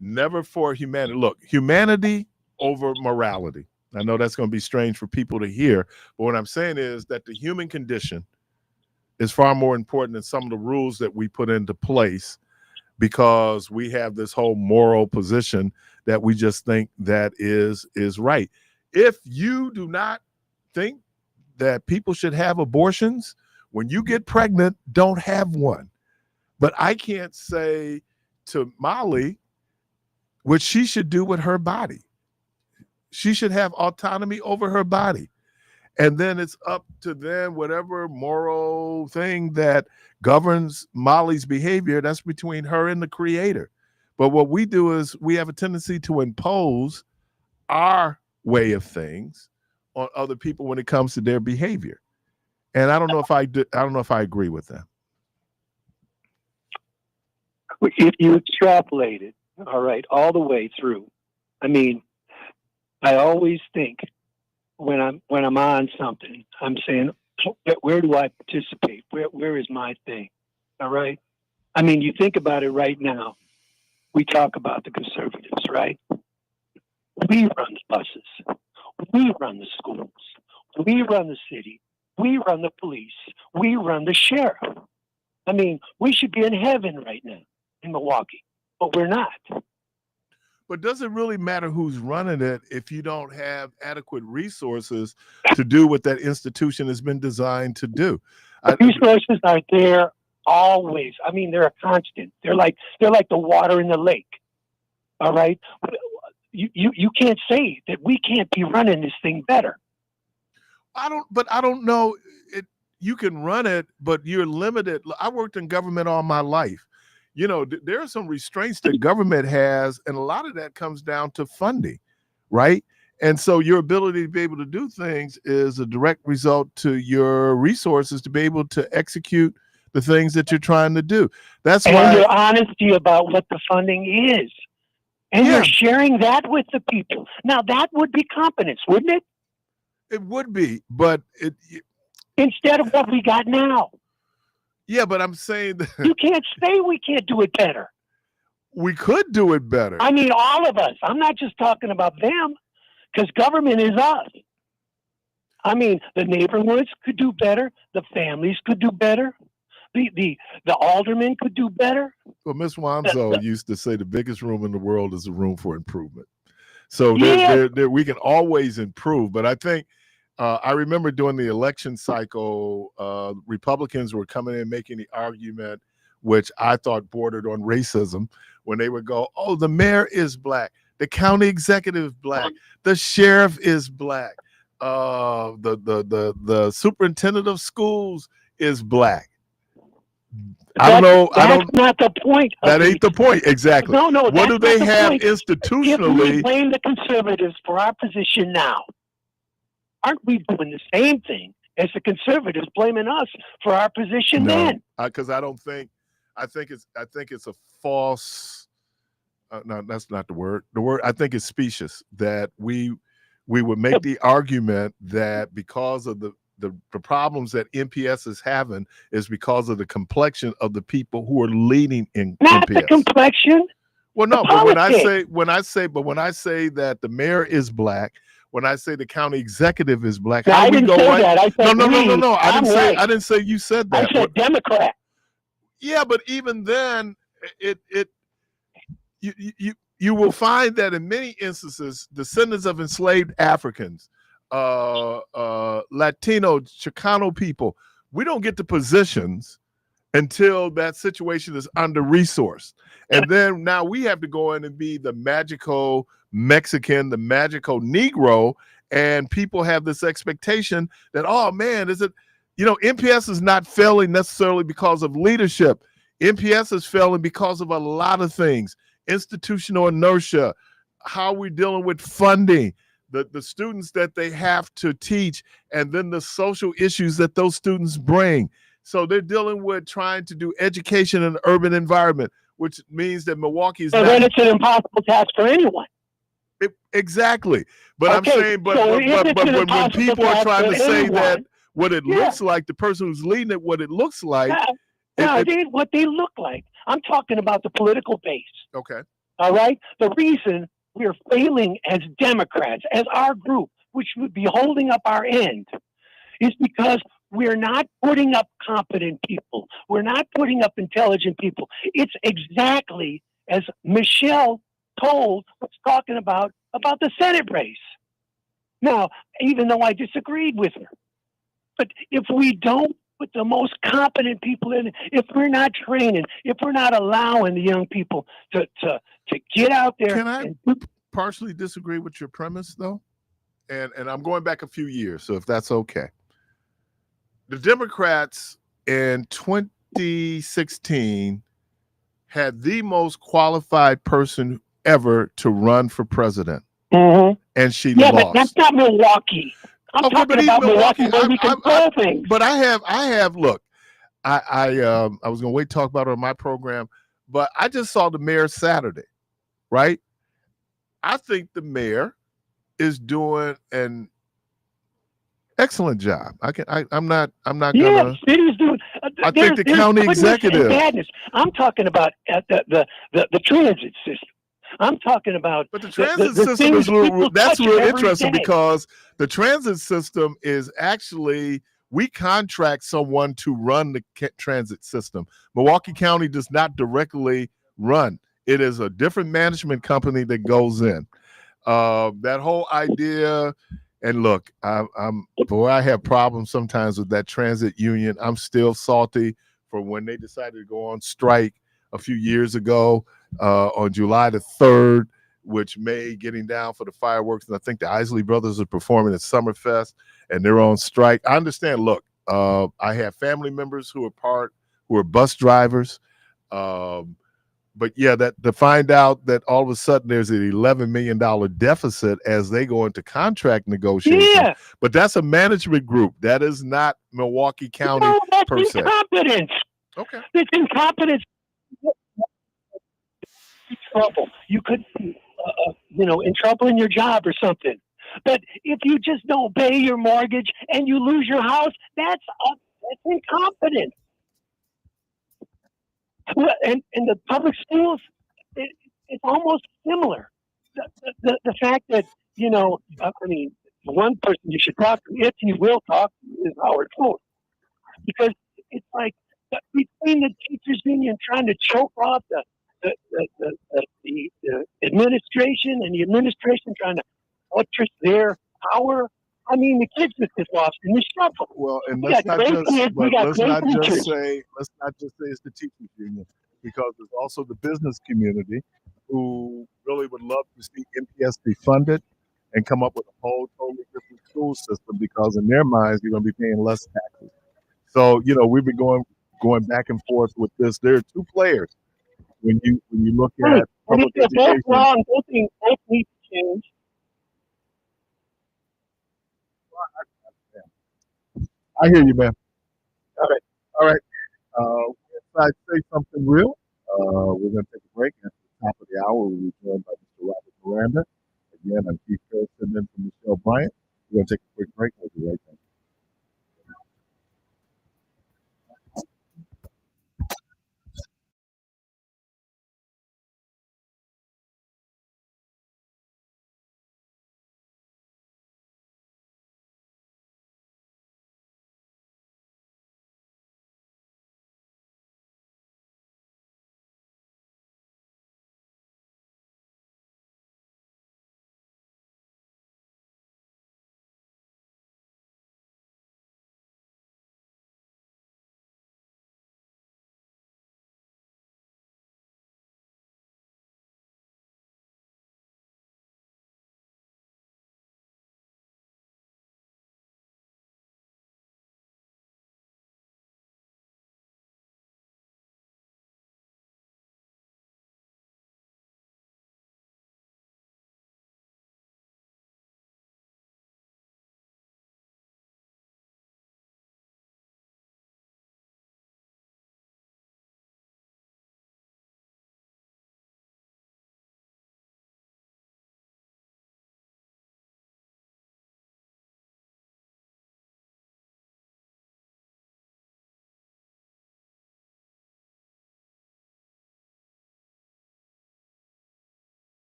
Never for humanity. Look, humanity over morality. I know that's going to be strange for people to hear, but what I'm saying is that the human condition is far more important than some of the rules that we put into place, because we have this whole moral position that we just think that is right. If you do not think that people should have abortions, when you get pregnant, don't have one. But I can't say to Molly what she should do with her body. She should have autonomy over her body. And then it's up to them, whatever moral thing that governs Molly's behavior, that's between her and the creator. But what we do is we have a tendency to impose our way of things on other people when it comes to their behavior. And I don't know if I agree with that. If you extrapolate it, all right, all the way through, I mean, I always think when I'm on something, I'm saying, where do I participate? Where is my thing? All right. I mean, you think about it right now. We talk about the conservatives, right? We run the buses. We run the schools. We run the city. We run the police. We run the sheriff. I mean, we should be in heaven right now in Milwaukee. but we're not. But does it really matter who's running it if you don't have adequate resources to do what that institution has been designed to do? Resources are there always. I mean, they're a constant. They're like the water in the lake. All right, you can't say that we can't be running this thing better. I don't know. You can run it, but you're limited. I worked in government all my life. You know, there are some restraints that government has, and a lot of that comes down to funding, right? And so your ability to be able to do things is a direct result to your resources to be able to execute the things that you're trying to do. That's and why your honesty about what the funding is. And Yeah. you're sharing that with the people. Now, that would be competence, wouldn't it? it would be, but Instead of what we got now. yeah, but I'm saying that You can't say we can't do it better. we could do it better. I mean, all of us. I'm not just talking about them, because government is us. I mean, the neighborhoods could do better. The families could do better. The aldermen could do better. Well, Miss Wanzo used to say the biggest room in the world is a room for improvement. So Yeah. we can always improve. But I think I remember during the election cycle, Republicans were coming in making the argument, which I thought bordered on racism, when they would go, "Oh, the mayor is black, the county executive is black, the sheriff is black, the superintendent of schools is black." I don't know. That's not the point. That ain't the point. Exactly. No, What that's do they not the have point. If we institutionally? blame the conservatives for our position now, aren't we doing the same thing as the conservatives blaming us for our position then? Because I think it's a false. No, that's not the word. The word I think is specious that we would make the argument that because of the problems that MPS is having is because of the complexion of the people who are leading in Not MPS. the complexion. Well, no, the but when I politics. say that the mayor is black, when I say the county executive is black, Now, how I we didn't go say right? that. I said No. I'm right. I didn't say you said I that. said Democrat. Yeah, but even then, you will find that in many instances, descendants of enslaved Africans, Latino, Chicano people, we don't get to positions until that situation is under resourced. And then now we have to go in and be the magical Mexican, the magical Negro, and people have this expectation that, oh man, MPS is not failing necessarily because of leadership. MPS is failing because of a lot of things: institutional inertia, how we're dealing with funding, the students that they have to teach, and then the social issues that those students bring. So they're dealing with trying to do education in an urban environment, which means that Milwaukee is So then it's an impossible task for anyone. Exactly. But Okay, I'm saying, but when people are trying to say that what it looks like, the person who's leading it, what it looks like. No, it ain't what they look like. I'm talking about the political base. Okay. All right? The reason we're failing as Democrats, as our group, which would be holding up our end, is because we're not putting up competent people. We're not putting up intelligent people. It's exactly as Michelle was talking about the Senate race. Now, even though I disagreed with her, but if we don't put the most competent people in, if we're not training, if we're not allowing the young people to get out there. Can I partially disagree with your premise, though? And I'm going back a few years, so if that's okay. The Democrats in 2016 had the most qualified person ever to run for president, and she lost. But that's not Milwaukee. I'm talking about Milwaukee where we control things. But I have. Look, I was going to wait to talk about it on my program, but I just saw the mayor Saturday, right? I think the mayor is doing an excellent job. I'm not gonna. City's doing. I think the county executive. I'm talking about the transit system. I'm talking about. But the transit system is that's real interesting because the transit system is actually, we contract someone to run the transit system. Milwaukee County does not directly run It is a different management company that goes in. That whole idea, and look, I have problems sometimes with that transit union. I'm still salty for when they decided to go on strike a few years ago on July the 3rd, which made getting down for the fireworks. And I think the Isley Brothers are performing at Summerfest, and they're on strike. I understand. Look, I have family members who are bus drivers. But yeah, that to find out that all of a sudden there's an $11 million deficit as they go into contract negotiations. Yeah. But that's a management group. That is not Milwaukee County No, that's per se. incompetence. Okay. It's incompetence. Trouble. You could be, in trouble in your job or something. But if you just don't pay your mortgage and you lose your house, that's incompetence. Well, and the public schools, it's almost similar. The fact that, one person you should talk to, if you will talk to, is Howard Ford. Because it's like between the teachers union trying to choke off the administration and the administration trying to buttress their power. I mean, the kids just lost in the struggle. Well, and We let's got not great just kids, we but got let's great not just teachers. say it's the teachers union, because there's also the business community who really would love to see MPS be funded and come up with a whole totally different school system, because in their minds you're going to be paying less taxes. So we've been going back and forth with this. There are two players when you look Right. at And if public they're both education. wrong, both need to change. I hear you, man. All right. All right. If I say something real, we're going to take a break. At the top of the hour, we'll be joined by Mr. Robert Miranda. Again, I'm Keith Curtis, and then from Michelle Bryant. We're going to take a quick break. We'll be right back.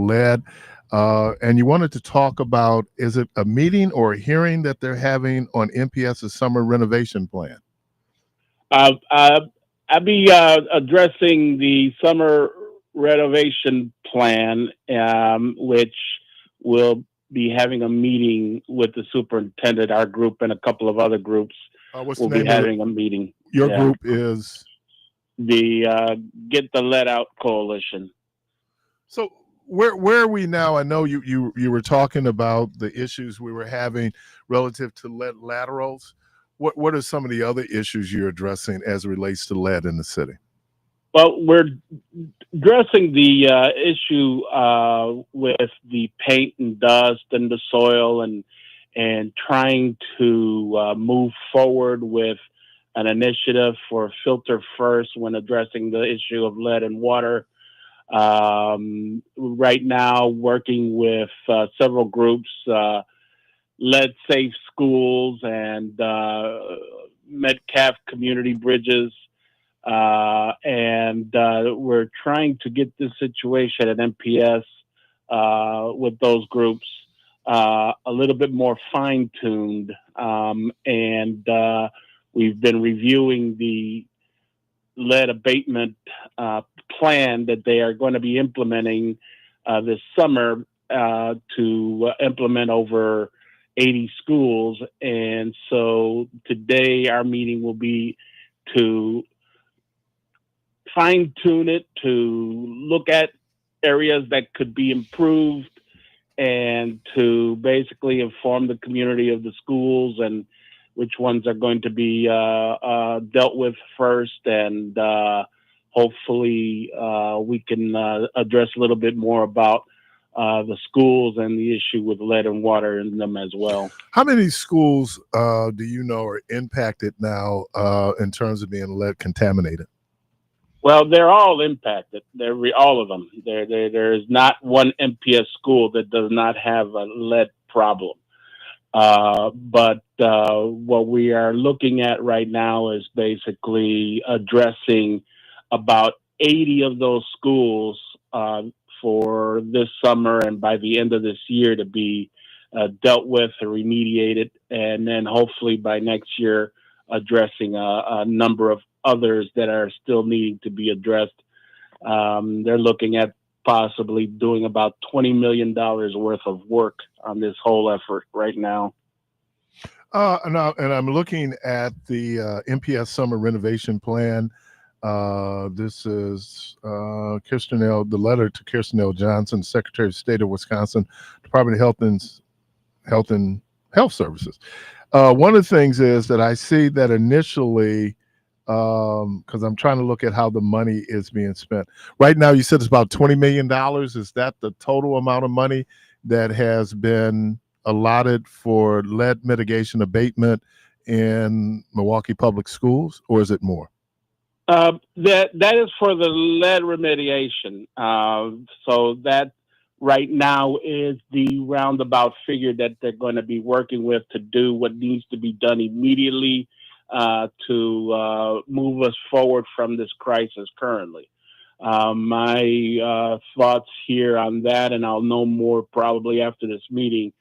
lead. And you wanted to talk about, is it a meeting or a hearing that they're having on MPS's summer renovation plan? I'll be addressing the summer renovation plan, which will be having a meeting with the superintendent. Our group and a couple of other groups What's will the be name of having a meeting. your group is? The Get the Lead Out Coalition. So where are we now? I know you were talking about the issues we were having relative to lead laterals. What are some of the other issues you're addressing as it relates to lead in the city? Well, we're addressing the issue with the paint and dust and the soil, and trying to move forward with an initiative for filter first when addressing the issue of lead and water. Right now, working with several groups, Lead Safe Schools and Metcalf Community Bridges. And we're trying to get this situation at MPS with those groups a little bit more fine-tuned. And we've been reviewing the lead abatement plan that they are going to be implementing this summer to implement over 80 schools. And so today our meeting will be to fine tune it, to look at areas that could be improved, and to basically inform the community of the schools and which ones are going to be dealt with first. And hopefully we can address a little bit more about the schools and the issue with lead and water in them as well. How many schools do you know are impacted now in terms of being lead contaminated? Well, they're all impacted. All of them. There is not one MPS school that does not have a lead problem. But what we are looking at right now is basically addressing about 80 of those schools for this summer, and by the end of this year to be dealt with or remediated, and then hopefully by next year addressing a number of others that are still needing to be addressed. They're looking at possibly doing about $20 million worth of work on this whole effort right now. And I'm looking at the MPS summer renovation plan. This is the letter to Kirsten L. Johnson, Secretary of State of Wisconsin, Department of Health and Health Services. One of the things is that I see that initially, because I'm trying to look at how the money is being spent. Right now, you said it's about $20 million. Is that the total amount of money that has been allotted for lead mitigation abatement in Milwaukee Public Schools, or is it more? That is for the lead remediation. So that right now is the roundabout figure that they're going to be working with to do what needs to be done immediately to move us forward from this crisis currently. My thoughts here on that, and I'll know more probably after this meeting,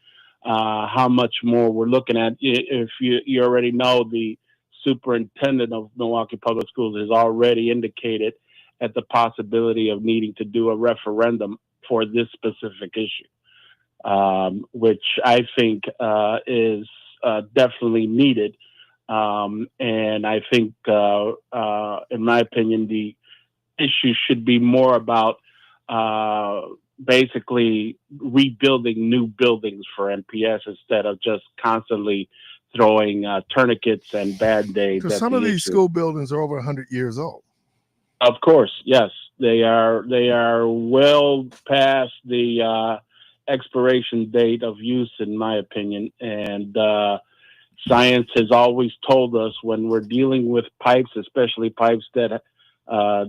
how much more we're looking at. If you already know, the superintendent of Milwaukee Public Schools has already indicated at the possibility of needing to do a referendum for this specific issue, which I think is definitely needed. And I think, in my opinion, the issue should be more about basically rebuilding new buildings for MPS instead of just constantly throwing tourniquets and Band-Aids. Because some of these school buildings are over 100 years old. Of course, yes, they are. They are well past the expiration date of use, in my opinion. And science has always told us when we're dealing with pipes, especially pipes that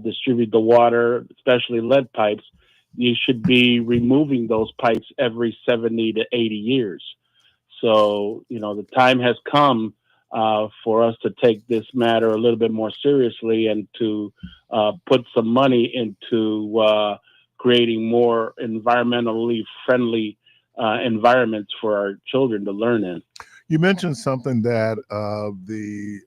distribute the water, especially lead pipes, you should be removing those pipes every 70 to 80 years. So, the time has come for us to take this matter a little bit more seriously and to put some money into creating more environmentally friendly environments for our children to learn in. You mentioned something that the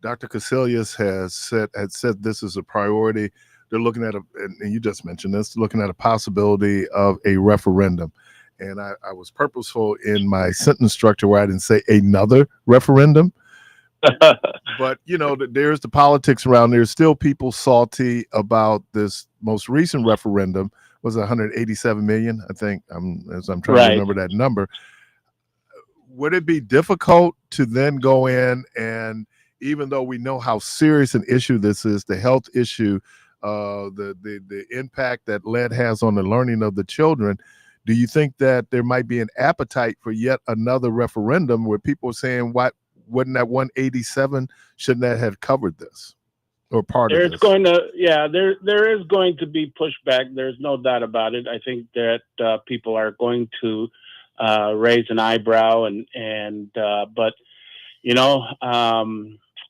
Dr. Casillas had said this is a priority. They're looking at and you just mentioned this, looking at a possibility of a referendum. And I was purposeful in my sentence structure where I didn't say another referendum. But, there's the politics around. There's still people salty about this most recent referendum. Was 187 million, I think, as I'm trying to remember that number. Would it be difficult to then go in and, even though we know how serious an issue this is, the health issue, the impact that lead has on the learning of the children, do you think that there might be an appetite for yet another referendum where people are saying, what wouldn't that 187, shouldn't that have covered this or part of this? There is going to be pushback. There's no doubt about it. I think that people are going to raise an eyebrow but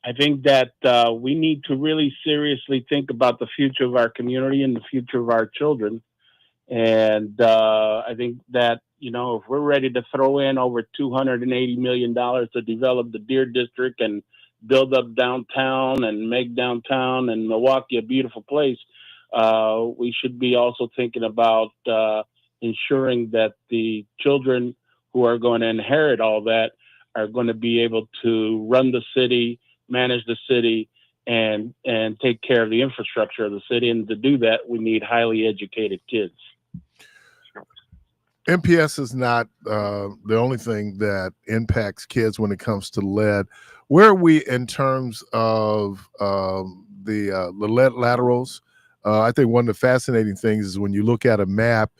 I think that we need to really seriously think about the future of our community and the future of our children. And I think that, if we're ready to throw in over $280 million to develop the Deer District and build up downtown and make downtown and Milwaukee a beautiful place, we should be also thinking about ensuring that the children who are going to inherit all that are going to be able to run the city, manage the city, and take care of the infrastructure of the city. And to do that, we need highly educated kids. MPS is not the only thing that impacts kids when it comes to lead. Where are we in terms of the lead laterals? I think one of the fascinating things is when you look at a map,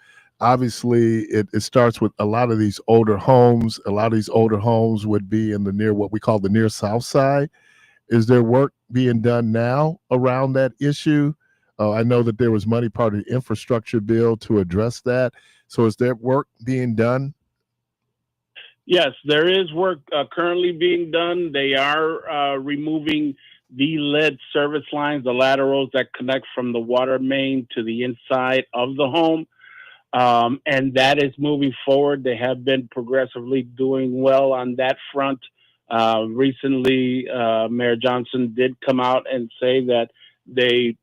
obviously it starts with a lot of these older homes. A lot of these older homes would be in what we call the near south side. Is there work being done now around that issue? I know that there was money part of the infrastructure bill to address that. So is there work being done? Yes, there is work currently being done. They are removing the lead service lines, the laterals that connect from the water main to the inside of the home. And that is moving forward. They have been progressively doing well on that front. Recently, Mayor Johnson did come out and say that they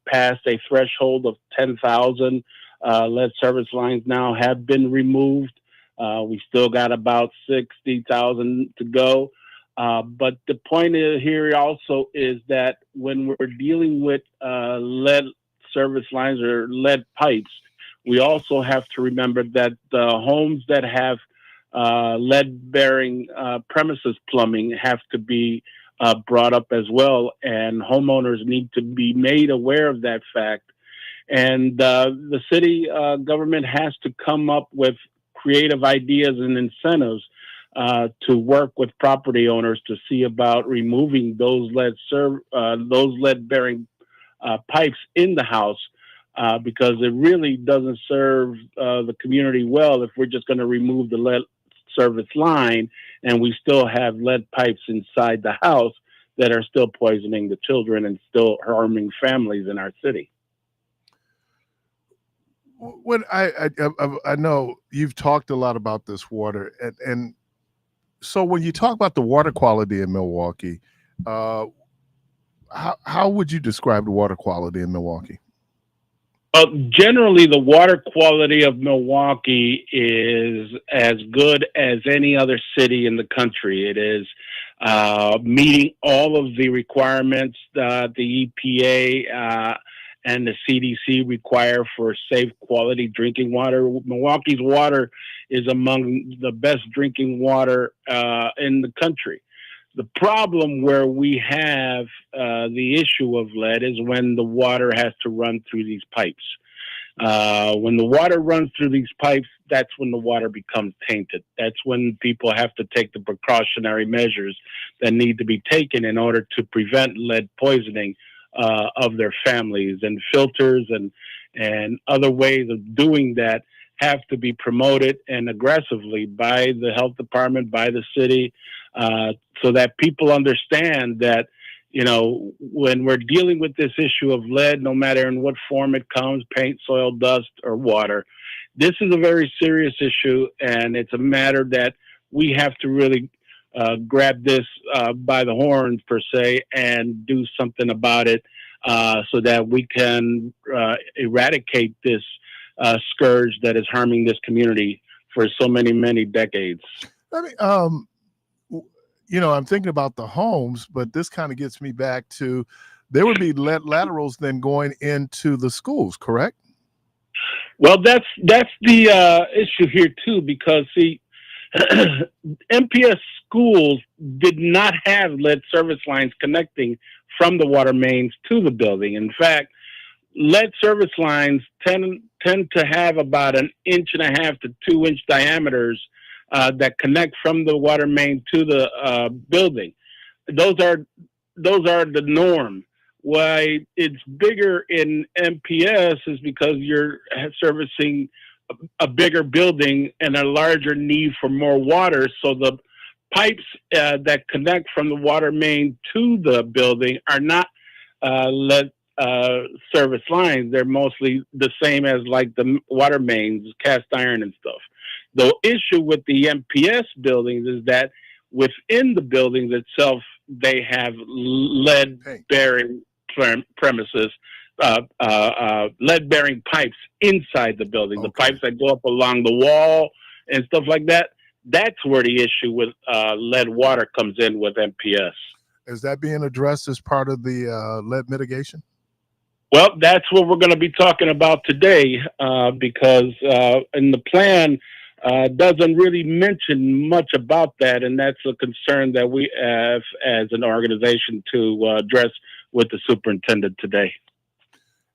passed a threshold of 10,000 lead service lines now have been removed. We still got about 60,000 to go. But the point here also is that when we're dealing with lead service lines or lead pipes, we also have to remember that the homes that have lead-bearing premises plumbing have to be brought up as well, and homeowners need to be made aware of that fact. And the city government has to come up with creative ideas and incentives to work with property owners to see about removing those lead-bearing pipes in the house. Because it really doesn't serve the community well if we're just going to remove the lead service line and we still have lead pipes inside the house that are still poisoning the children and still harming families in our city. When I know you've talked a lot about this water, and so when you talk about the water quality in Milwaukee, how would you describe the water quality in Milwaukee? Generally, the water quality of Milwaukee is as good as any other city in the country. It is meeting all of the requirements that the EPA and the CDC require for safe, quality drinking water. Milwaukee's water is among the best drinking water in the country. The problem where we have the issue of lead is when the water has to run through these pipes. When the water runs through these pipes, that's when the water becomes tainted. That's when people have to take the precautionary measures that need to be taken in order to prevent lead poisoning of their families. And filters and other ways of doing that have to be promoted and aggressively by the health department, by the city, so that people understand that, when we're dealing with this issue of lead, no matter in what form it comes, paint, soil, dust, or water, this is a very serious issue, and it's a matter that we have to really grab this by the horns, per se, and do something about it so that we can eradicate this scourge that is harming this community for so many, many decades. I mean, I'm thinking about the homes, but this kind of gets me back to there would be lead laterals then going into the schools, correct? Well, that's the issue here too, because see, MPS schools did not have lead service lines connecting from the water mains to the building. In fact, lead service lines tend to have about 1.5 to 2 inch diameters that connect from the water main to the building. Those are the norm. Why it's bigger in MPS is because you're servicing a bigger building and a larger need for more water. So the pipes that connect from the water main to the building are not lead service lines. They're mostly the same as like the water mains, cast iron and stuff. The issue with the MPS buildings is that within the buildings itself, they have lead-bearing premises, lead-bearing pipes inside the building. Okay. The pipes that go up along the wall and stuff like that. That's where the issue with lead water comes in with MPS. Is that being addressed as part of the lead mitigation? Well, that's what we're going to be talking about today, because in the plan doesn't really mention much about that, and that's a concern that we have as an organization to address with the superintendent today.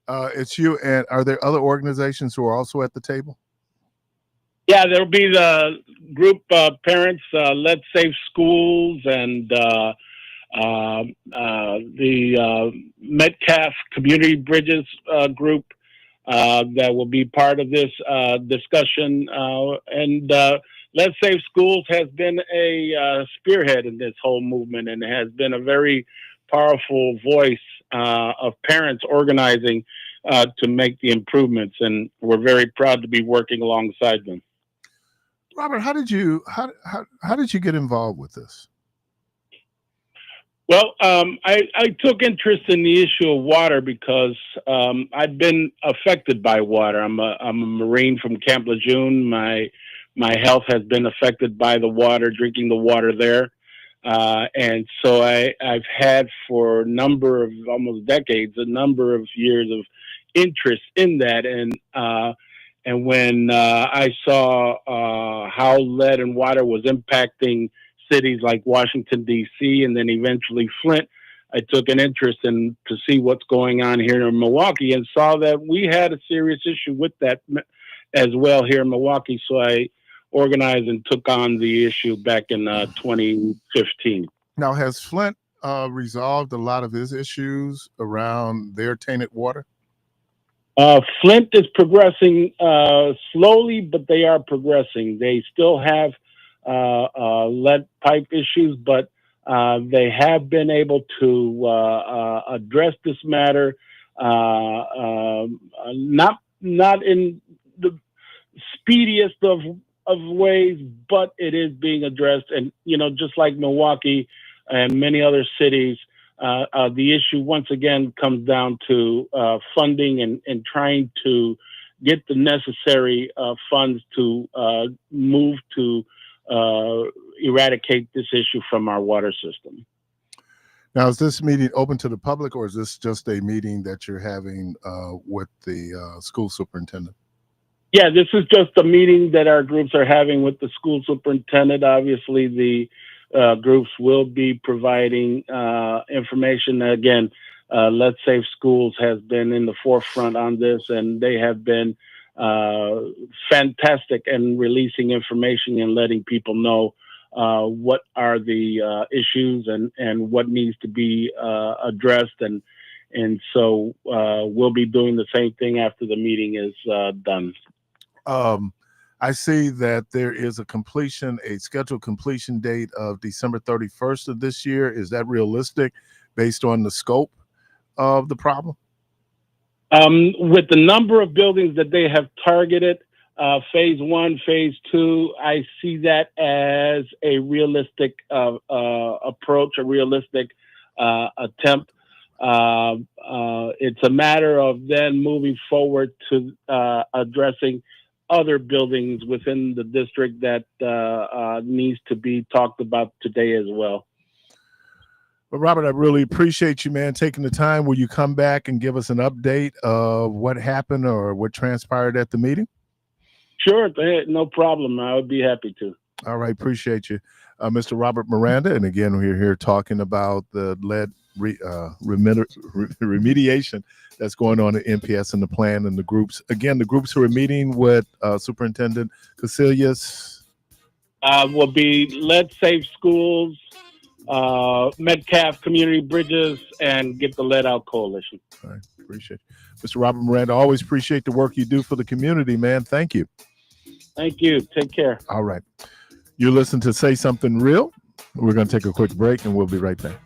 It's you, and are there other organizations who are also at the table? Yeah, there'll be the group parents, Let's Save Schools, and the Metcalf Community Bridges group that will be part of this discussion. And Let's Save Schools has been a spearhead in this whole movement, and has been a very powerful voice of parents organizing to make the improvements. And we're very proud to be working alongside them. Robert, how did you get involved with this? Well, I took interest in the issue of water because I've been affected by water. I'm a Marine from Camp Lejeune. My health has been affected by the water, drinking the water there. And so I've had for a number of almost decades, a number of years of interest in that. And when I saw how lead and water was impacting cities like Washington, D.C., and then eventually Flint, I took an interest in to see what's going on here in Milwaukee, and saw that we had a serious issue with that as well here in Milwaukee. So I organized and took on the issue back in 2015. Now, has Flint resolved a lot of his issues around their tainted water? Flint is progressing slowly, but they are progressing. They still have lead pipe issues, but they have been able to address this matter, not in the speediest of ways, but it is being addressed. And just like Milwaukee and many other cities, the issue once again comes down to funding and trying to get the necessary funds to move to eradicate this issue from our water system. Now, is this meeting open to the public, or is this just a meeting that you're having with the school superintendent? Yeah, this is just a meeting that our groups are having with the school superintendent. Obviously, the groups will be providing information. Again, Let's Save Schools has been in the forefront on this, and they have been fantastic in releasing information and letting people know what are the issues and what needs to be addressed. And so we'll be doing the same thing after the meeting is done. I see that there is a scheduled completion date of December 31st of this year. Is that realistic? based on the scope of the problem? With the number of buildings that they have targeted, phase 1, phase 2, I see that as a realistic approach, a realistic attempt. It's a matter of then moving forward to addressing other buildings within the district that needs to be talked about today as well. Well, Robert, I really appreciate you, man, taking the time. Will you come back and give us an update of what happened or what transpired at the meeting? Sure, no problem. I would be happy to. All right, appreciate you. Mr. Robert Miranda, and again, we're here talking about the lead remediation that's going on at NPS and the plan and the groups. Again, the groups who are meeting with Superintendent Casillas. Will be Lead Safe Schools, Metcalf Community Bridges, and Get the Lead Out Coalition. All right, appreciate it. Mr. Robert Miranda, always appreciate the work you do for the community, man. Thank you. Thank you. Take care. All right. You listen to Say Something Real. We're going to take a quick break, and we'll be right back.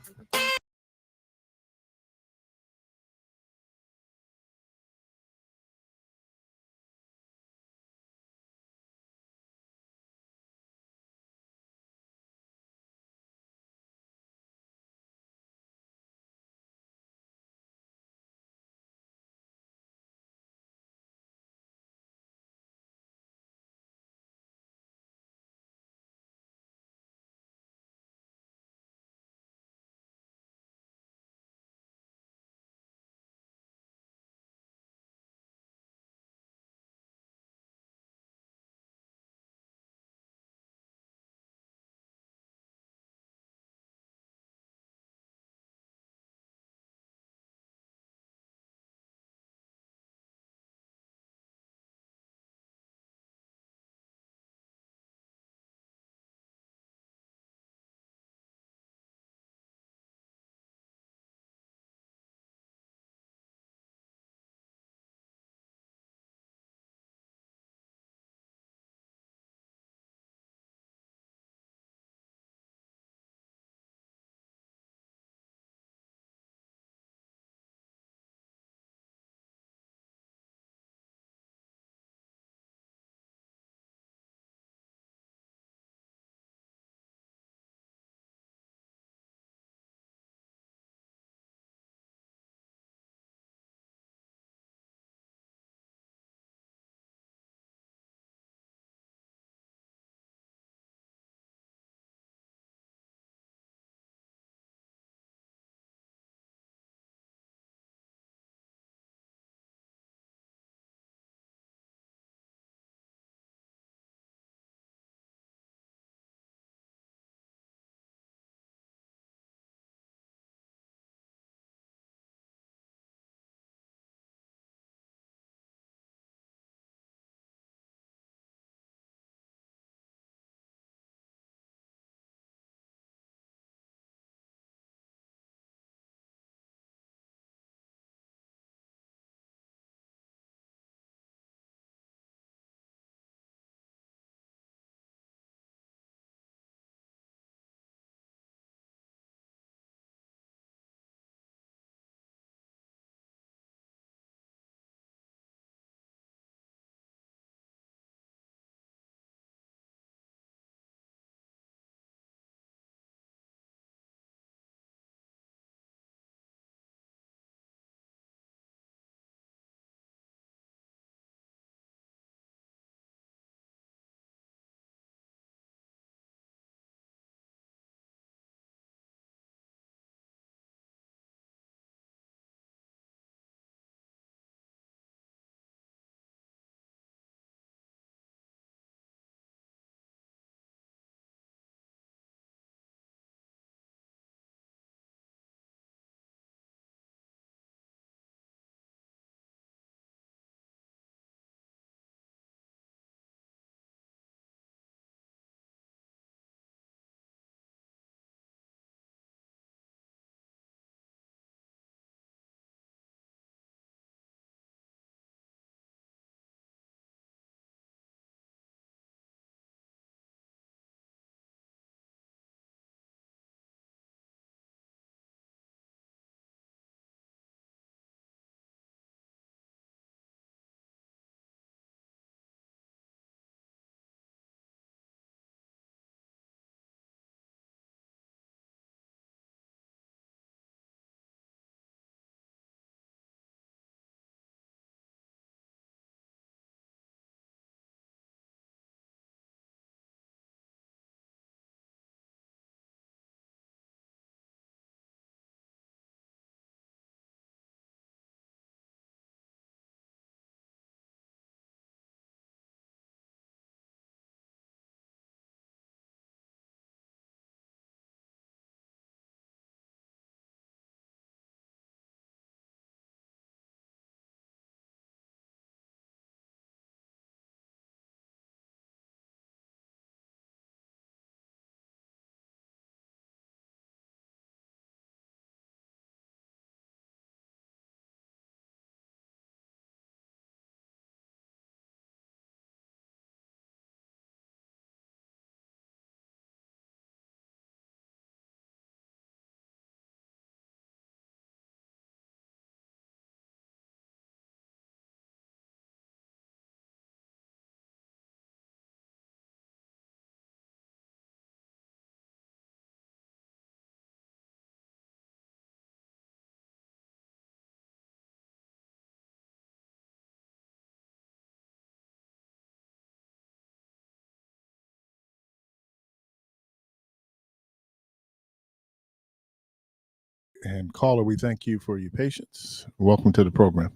And caller, we thank you for your patience. Welcome to the program.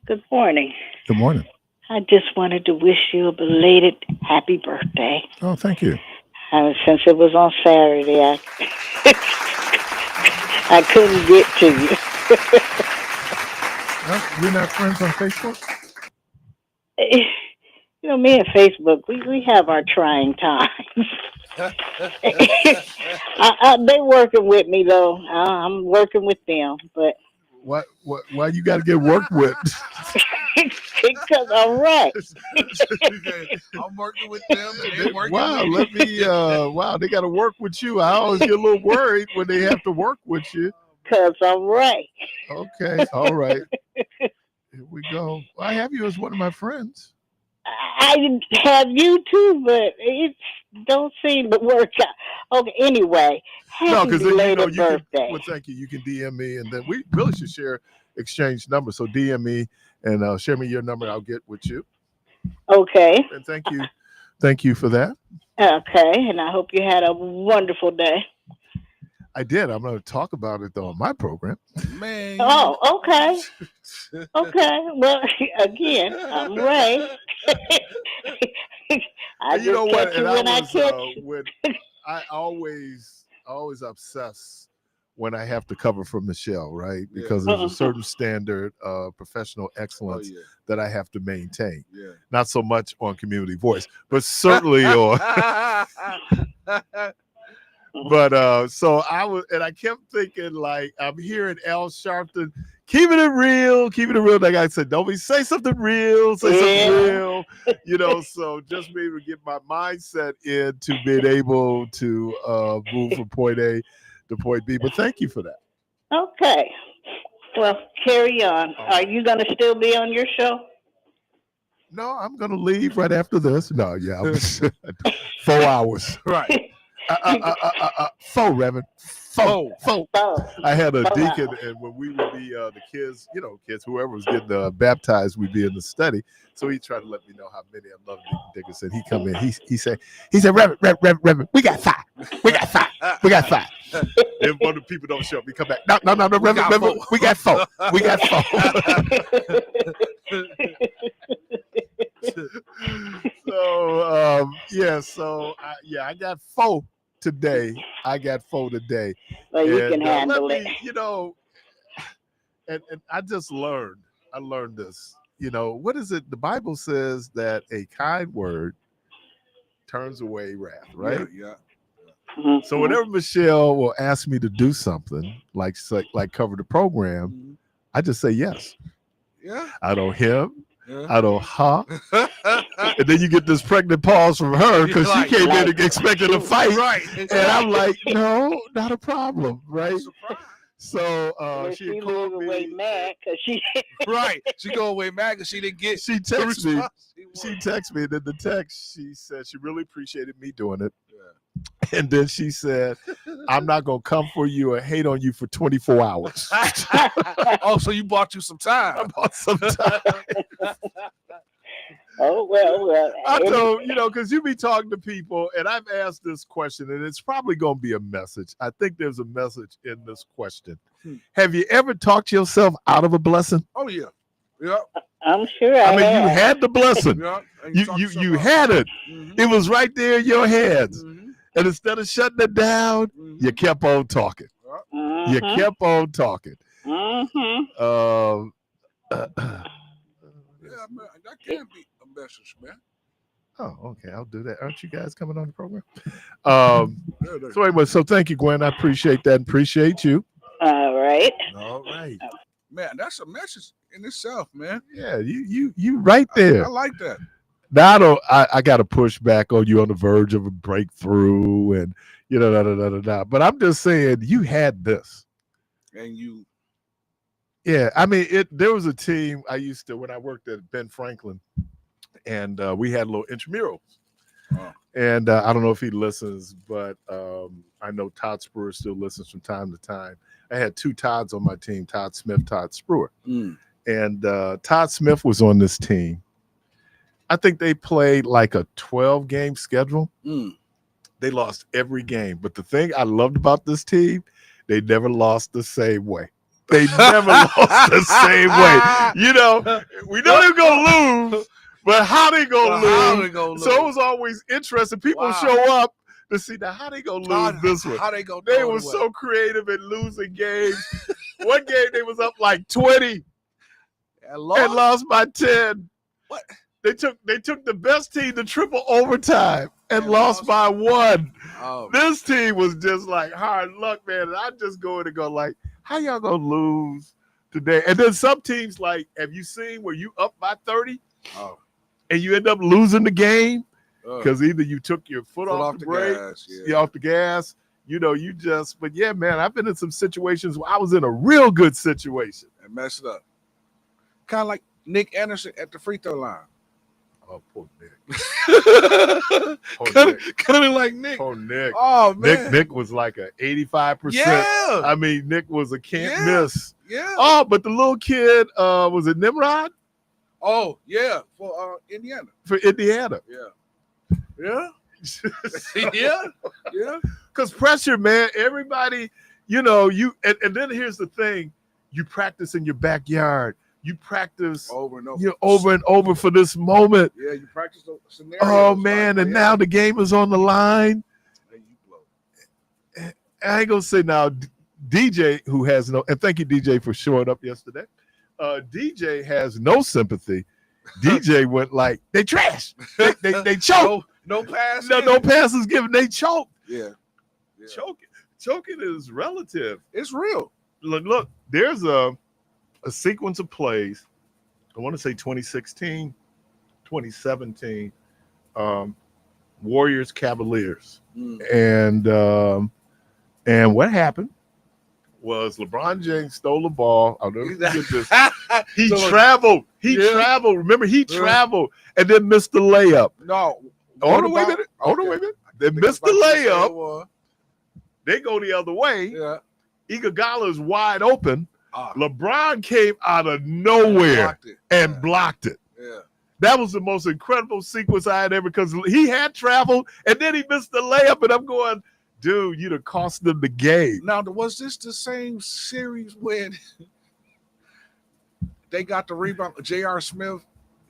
Good morning. Good morning. I just wanted to wish you a belated happy birthday. Oh, thank you. Since it was on Saturday, I couldn't get to you. We're not friends on Facebook? You know, me and Facebook, we have our trying times. They working with me though. I'm working with them, but Why you got to get worked with? because I'm right. I'm working with them and they working Wow, with me. wow, they got to work with you. I always get a little worried when they have to work with you. Because I'm right. Okay, all right. Here we go. I have you as one of my friends. I have you too, but it don't seem to work out. Okay, anyway, No, happy because then belated you birthday. can. Well, thank you. You can DM me, and then we really should share exchange numbers. So DM me and share me your number. I'll get with you. Okay. And thank you for that. Okay, and I hope you had a wonderful day. I did. I'm going to talk about it though on my program. Man. Oh, okay. Okay. Well, again, I'm Ray. I And you know just what? catch you And when I was catch you. when I always obsess when I have to cover for Michelle, right? Because there's a certain standard of professional excellence that I have to maintain. Yeah. Not so much on Community Voice, but certainly on. But so I kept thinking, like, I'm hearing Al Sharpton, keeping it real. That guy said, don't be say something real, something real. So just be able to get my mindset into being able to move from point A to point B. But thank you for that. Okay. Well, carry on. Are you going to still be on your show? No, I'm going to leave right after this. No, yeah, 4 hours. Right. 4, Reverend. 4. I had a 4 deacon, hours. and when we would be the kids, whoever was getting baptized, we'd be in the study. So he tried to let me know how many I love Deacon Dickinson. He come in, he said, Reverend, we got 5. We got 5. If one of the people don't show up, we come back. No, Reverend, we got 4. We got 4. So I got 4 today. Well, you can handle let it. me, and I just learned. I learned this. What is it? The Bible says that a kind word turns away wrath, right? Yeah. Mm-hmm. So whenever Michelle will ask me to do something like cover the program, I just say yes. Yeah. I don't him. Yeah. I don't and then you get this pregnant pause from her because she came in expecting a fight, right? And I'm like, no, not a problem, right? So she goes away mad because she right. She go away mad because she didn't get. She texted me. She texted me, and in the text she said she really appreciated me doing it. Yeah. And then she said, I'm not going to come for you or hate on you for 24 hours. Oh, so you bought you some time. I bought some time. Oh, well. I know, because you be talking to people, and I've asked this question, and it's probably going to be a message. I think there's a message in this question. Have you ever talked yourself out of a blessing? Oh, yeah. Yeah. I'm sure I mean, you had the blessing. Yeah. You had it. Mm-hmm. It was right there in your hands. Mm-hmm. And instead of shutting it down, you kept on talking. Mm-hmm. You kept on talking. Mm-hmm. Yeah, man, that can't be a message, man. Oh, okay. I'll do that. Aren't you guys coming on the program? So anyway, so thank you, Gwen. I appreciate that. Appreciate you. All right. Man, that's a message in itself, man. Yeah, you right there. I like that. Now I got to push back on you on the verge of a breakthrough and But I'm just saying you had this. And you. Yeah, I mean there was a team I used to when I worked at Ben Franklin, and we had little intramurals. Oh. And I don't know if he listens, but I know Todd Spruer still listens from time to time. I had 2 Todds on my team, Todd Smith, Todd Spruer. And Todd Smith was on this team. I think they played like a 12-game schedule. They lost every game. But the thing I loved about this team they never lost the same way. They never lost the same way. You know, we know they're gonna lose, but how they gonna lose? So it was always interesting. People show up to see now how they gonna lose this one. How they gonna They were so creative in losing games. One game they was up like 20 and lost by 10. What? They took the best team to triple overtime and lost by 1. Oh. This team was just like hard luck, man. And I just go in and go like, how y'all gonna lose today? And then some teams like, have you seen where you up by 30 and you end up losing the game because either you took your foot off the brake, you're off the gas, you know, you just. But yeah, man, I've been in some situations where I was in a real good situation and messed up, kind of like Nick Anderson at the free throw line. Oh, poor Nick. Kind of like Nick. Oh, Nick. Oh, man. Nick was like a 85%. Yeah. I mean, Nick was a can't miss. Yeah. Oh, but the little kid, was it Nimrod? Oh, yeah. For Indiana. For Indiana. Yeah. Yeah. Yeah. Because pressure, man, everybody, you know, and then here's the thing. You practice in your backyard. You practice over and over for this moment. Yeah, you practice the scenarios. Oh, man, and now the game is on the line. I ain't going to say now, DJ, who has no, and thank you, DJ, for showing up yesterday. DJ has no sympathy. DJ went like, they trash. They choke. No pass. No passes given. They choke. Yeah. Choking is relative. It's real. Look, there's a sequence of plays. I want to say 2016, 2017, Warriors Cavaliers. And what happened was LeBron James stole the ball. I'll never forget this. He traveled. Remember, he traveled and then missed the layup. No. Hold on, wait a minute. They missed the layup. They go the other way. Yeah. Iguodala is wide open. LeBron came out of nowhere and blocked it. Yeah. That was the most incredible sequence I had ever, because he had traveled and then he missed the layup, and I'm going, dude, you'd have cost them the game. Now, was this the same series when they got the rebound? J.R. Smith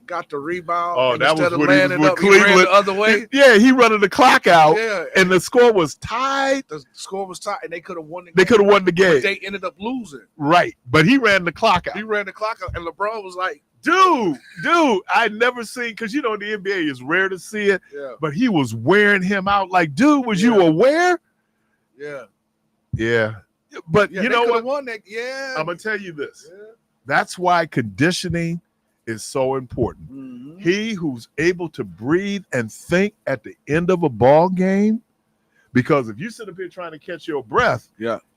got the rebound. Oh, that was when he was with up, Cleveland. He ran the other way. Yeah, he running the clock out. Yeah, and the score was tied. The score was tied, and they could have won the game. They could have won the game. But they ended up losing. Right, but he ran the clock out. He ran the clock out, and LeBron was like, dude, I never seen, because you know the NBA is rare to see it. Yeah. But he was wearing him out. Like, dude, was you aware? Yeah. Yeah. But you know what? Won that. Yeah. I'm gonna tell you this. Yeah. That's why conditioning is so important. Mm-hmm. He who's able to breathe and think at the end of a ball game, because if you sit up here trying to catch your breath,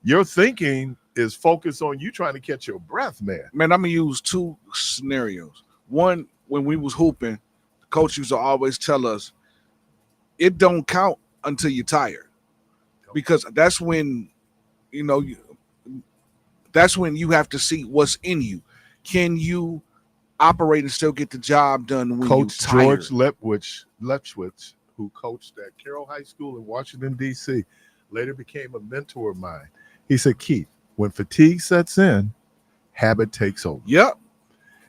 your thinking is focused on you trying to catch your breath, man. Man, I'm gonna use two scenarios. One, when we was hooping, the coach used to always tell us, it don't count until you're tired, because that's when, you know, that's when you have to see what's in you. Can you operate and still get the job done when Coach you're tired? George Lepschwitz, who coached at Carroll High School in Washington, D.C., later became a mentor of mine. He said, Keith, when fatigue sets in, habit takes over. Yep.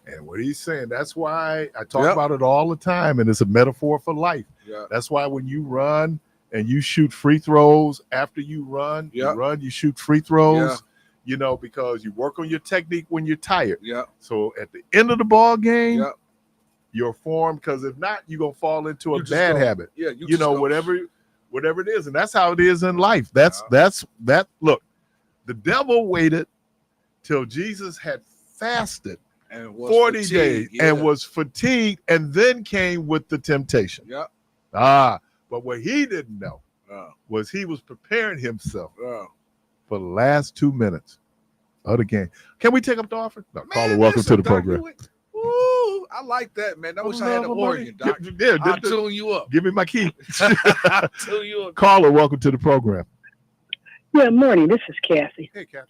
And what he's saying, that's why I talk about it all the time, and it's a metaphor for life. Yeah. That's why when you run and you shoot free throws, after you run, you shoot free throws, you know, because you work on your technique when you're tired. Yeah. So at the end of the ball game, you're formed, because if not, you're going to fall into a bad habit. Yeah. You know, whatever it is. And that's how it is in life. That's that. Look, the devil waited till Jesus had fasted and was 40 fatigued, days and was fatigued, and then came with the temptation. Yeah. But what he didn't know was he was preparing himself for the last 2 minutes of the game. Can we take up the offer? No, caller, welcome to the program. Ooh, I like that, man. I wish I had an organ, Doc. I'll tune you up. Give me my key. I'll tune you up. Caller, welcome to the program. Yeah, morning. This is Kathy. Hey, Kathy.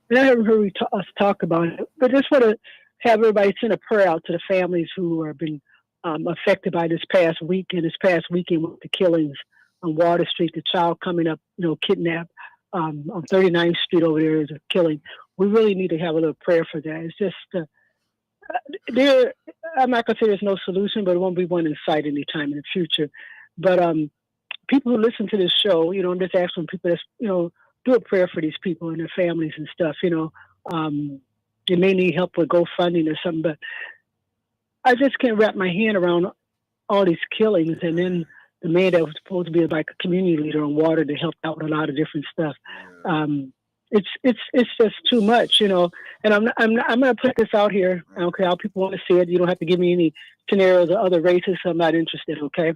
And I haven't heard us talk about it, but just want to have everybody send a prayer out to the families who have been affected by this past week and this past weekend with the killings on Water Street, the child coming up, kidnapped on 39th Street over there is a killing. We really need to have a little prayer for that. It's just I'm not gonna say there's no solution, but it won't be one in sight anytime in the future. But people who listen to this show, I'm just asking people to, do a prayer for these people and their families and stuff. They may need help with GoFundMe or something, but I just can't wrap my hand around all these killings. And then the man that was supposed to be like a community leader on water to help out with a lot of different stuff. It's just too much, And I'm going to put this out here. I don't care how people want to see it. You don't have to give me any scenarios or other races. I'm not interested. Okay.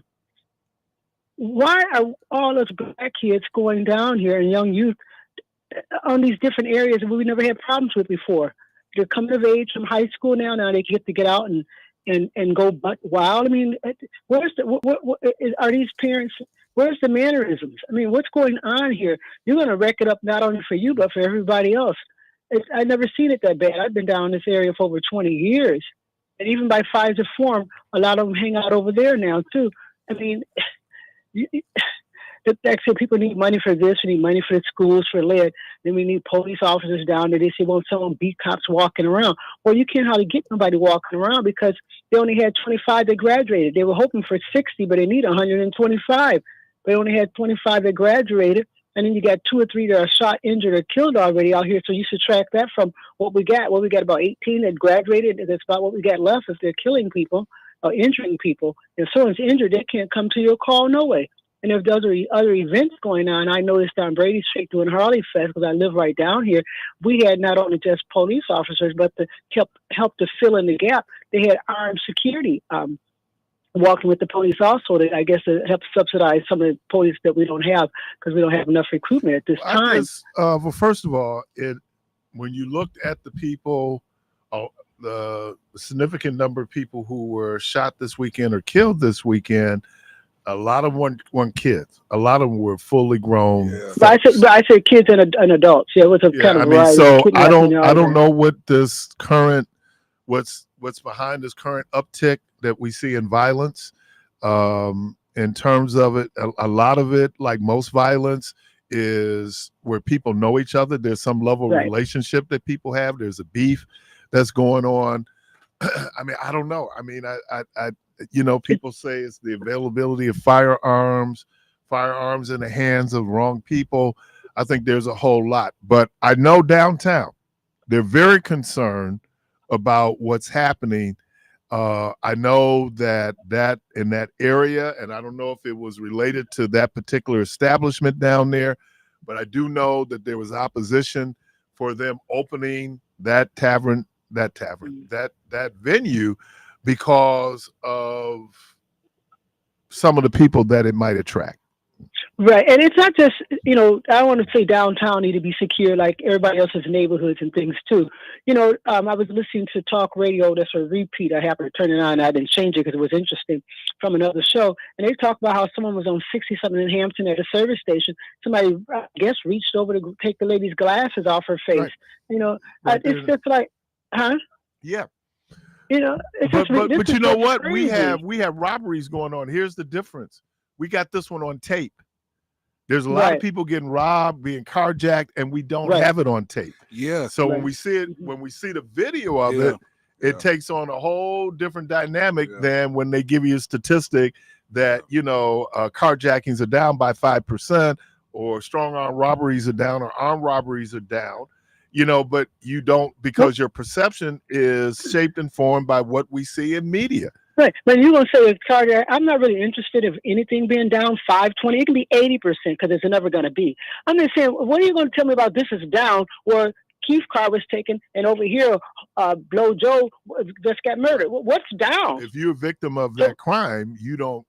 Why are all those black kids going down here and young youth on these different areas that we never had problems with before? They're coming of age from high school now. Now they get to get out and go butt wild. I mean, where's are these parents? Where's the mannerisms? I mean, what's going on here? You're going to wreck it up not only for you but for everybody else. I've never seen it that bad. I've been down in this area for over 20 years, and even by Pfizer form, a lot of them hang out over there now too. I mean, actually, people need money for this. We need money for the schools, for lead. Then we need police officers down there. They say, well, someone beat cops walking around. Well, you can't hardly get nobody walking around because they only had 25 that graduated. They were hoping for 60, but they need 125. They only had 25 that graduated. And then you got 2 or 3 that are shot, injured, or killed already out here. So you subtract that from what we got. Well, we got about 18 that graduated. That's about what we got left if they're killing people or injuring people. If someone's injured, they can't come to your call no way. And if there's other events going on, I noticed on Brady Street doing Harley Fest, because I live right down here, we had not only just police officers, but to help to fill in the gap, they had armed security walking with the police also, that I guess to help subsidize some of the police that we don't have because we don't have enough recruitment at this time. Well, first of all, when you looked at the people, the significant number of people who were shot this weekend or killed this weekend, a lot of them weren't kids. A lot of them were fully grown. Yeah. But I said kids and adults. Yeah, it was a kind of variety. So I don't know what this current what's behind this current uptick that we see in violence. In terms of it, a lot of it, like most violence, is where people know each other. There's some level of relationship that people have. There's a beef that's going on. I mean, I don't know. I mean, I people say it's the availability of firearms in the hands of wrong people. I think there's a whole lot, but I know downtown, they're very concerned about what's happening. I know that in that area, and I don't know if it was related to that particular establishment down there, but I do know that there was opposition for them opening that venue because of some of the people that it might attract. Right. And it's not just, I want to say downtown need to be secure like everybody else's neighborhoods and things too. I was listening to talk radio, that's a repeat. I happened to turn it on and I didn't change it because it was interesting, from another show. And they talked about how someone was on 60-something in Hampton at a service station. Somebody, I guess, reached over to take the lady's glasses off her face. Right. It's just like, huh? Yeah. It's but you know what? Crazy. We have robberies going on. Here's the difference. We got this one on tape. There's a lot of people getting robbed, being carjacked, and we don't have it on tape. Yeah. So when we see it, when we see the video of it, it takes on a whole different dynamic than when they give you a statistic that carjackings are down by 5%, or strong arm robberies are down, or armed robberies are down. But you don't, because your perception is shaped and formed by what we see in media. Right. But you're going to say with cardiac, I'm not really interested in anything being down 520. It can be 80% because it's never going to be. I'm just saying, what are you going to tell me about this is down where Keith's car was taken and over here, Blow Joe just got murdered? What's down? If you're a victim of that crime, you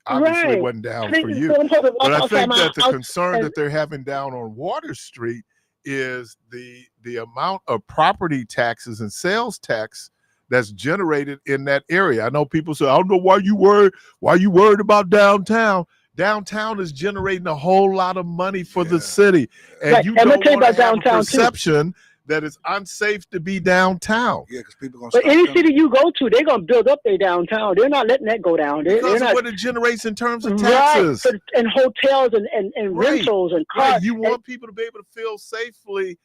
obviously wasn't down for you. But I think that the concern that they're having down on Water Street is the amount of property taxes and sales tax that's generated in that area. I know people say, I don't know why you worried about downtown. Downtown is generating a whole lot of money for the city. And you don't want to have a perception that it's unsafe to be downtown. Yeah, because people gonna. But stop any coming. city you go to, they're gonna build up their downtown. They're not letting that go down. They're Because of not, what it generates in terms of right, taxes. and hotels and Right. rentals and cars. Right. You want people to be able to feel safely.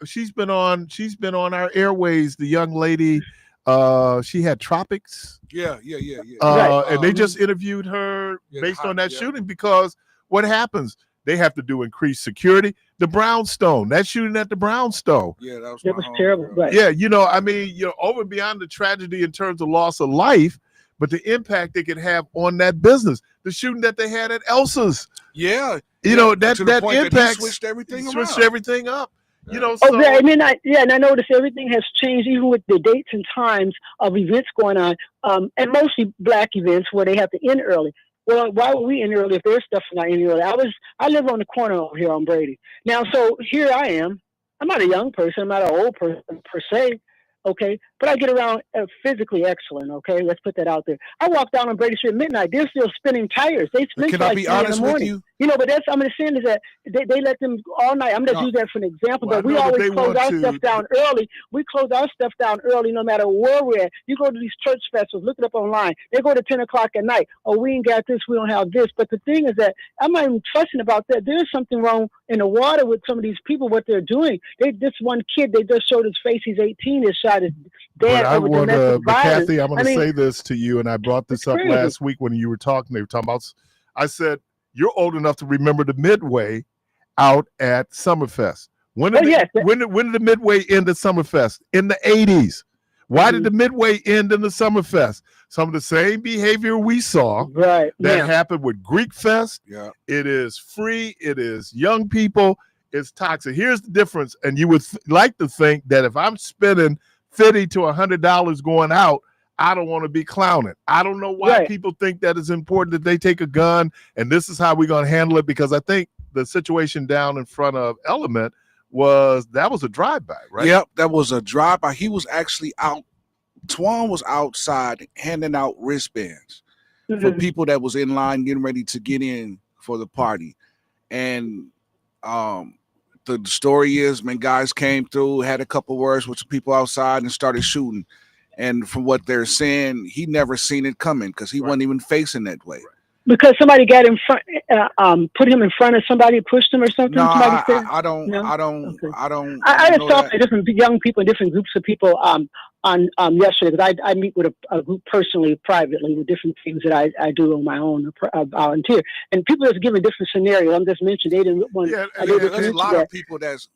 She's been on our airways. The young lady, she had Tropics. Yeah. Right. And they just interviewed her based on that shooting, because what happens? They have to do increased security. The Brownstone, that shooting at the Brownstone. Yeah, that was terrible. Right. Yeah, I mean, over and beyond the tragedy in terms of loss of life, but the impact they could have on that business. The shooting that they had at Elsa's. Yeah. That to the point that he impact switched everything switched around. everything up. Yeah. So yeah, and I noticed everything has changed, even with the dates and times of events going on, and mostly Black events where they have to end early. Well, why would we end early if their stuff is not ending early? I live on the corner over here on Brady. Now, so here I am. I'm not a young person. I'm not an old person per se. Okay, but I get around physically excellent. Okay, let's put that out there. I walk down on Brady Street at midnight. They're still spinning tires. They spin Can till I like be 3 in the honest with morning. you? But that's I'm just saying is that they let them all night. I'm gonna use that for an example, Well, but we I know, but always they close want our to- stuff down early. We close our stuff down early, no matter where we're at. You go to these church festivals, look it up online. They go to 10 o'clock at night. Oh, we ain't got this. We don't have this. But the thing is that I'm not even fussing about that. There's something wrong in the water with some of these people. What they're doing. This one kid, they just showed his face. He's 18. His shot is dead over domestic but violence. Kathy, I'm going to I mean, say this to you, and I brought this up crazy. last week when you were talking. They were talking about. I said you're old enough to remember the Midway out at Summerfest. When did the Midway end at Summerfest? In the 80s. Why did the Midway end in the Summerfest? Some of the same behavior we saw that happened with Greek Fest. Yeah. It is free. It is young people. It's toxic. Here's the difference. And you would like to think that if I'm spending $50 to $100 going out, I don't want to be clowning. I don't know why people think that it's important that they take a gun and this is how we're going to handle it, because I think the situation down in front of Element was a drive-by, right? Yep, that was a drive-by. He was actually out. Twan was outside handing out wristbands for people that was in line getting ready to get in for the party. And the story is, man, guys came through, had a couple words with some people outside and started shooting. And from what they're saying, he never seen it coming because he wasn't even facing that way. Because somebody got in front, put him in front of somebody, pushed him or something. No, somebody I don't. I just talked to different young people and different groups of people on yesterday, because I meet with a group personally, privately, with different things that I do on my own, volunteer, and people just giving different scenarios. I'm just mentioning they didn't want. Yeah, there's a lot of people that's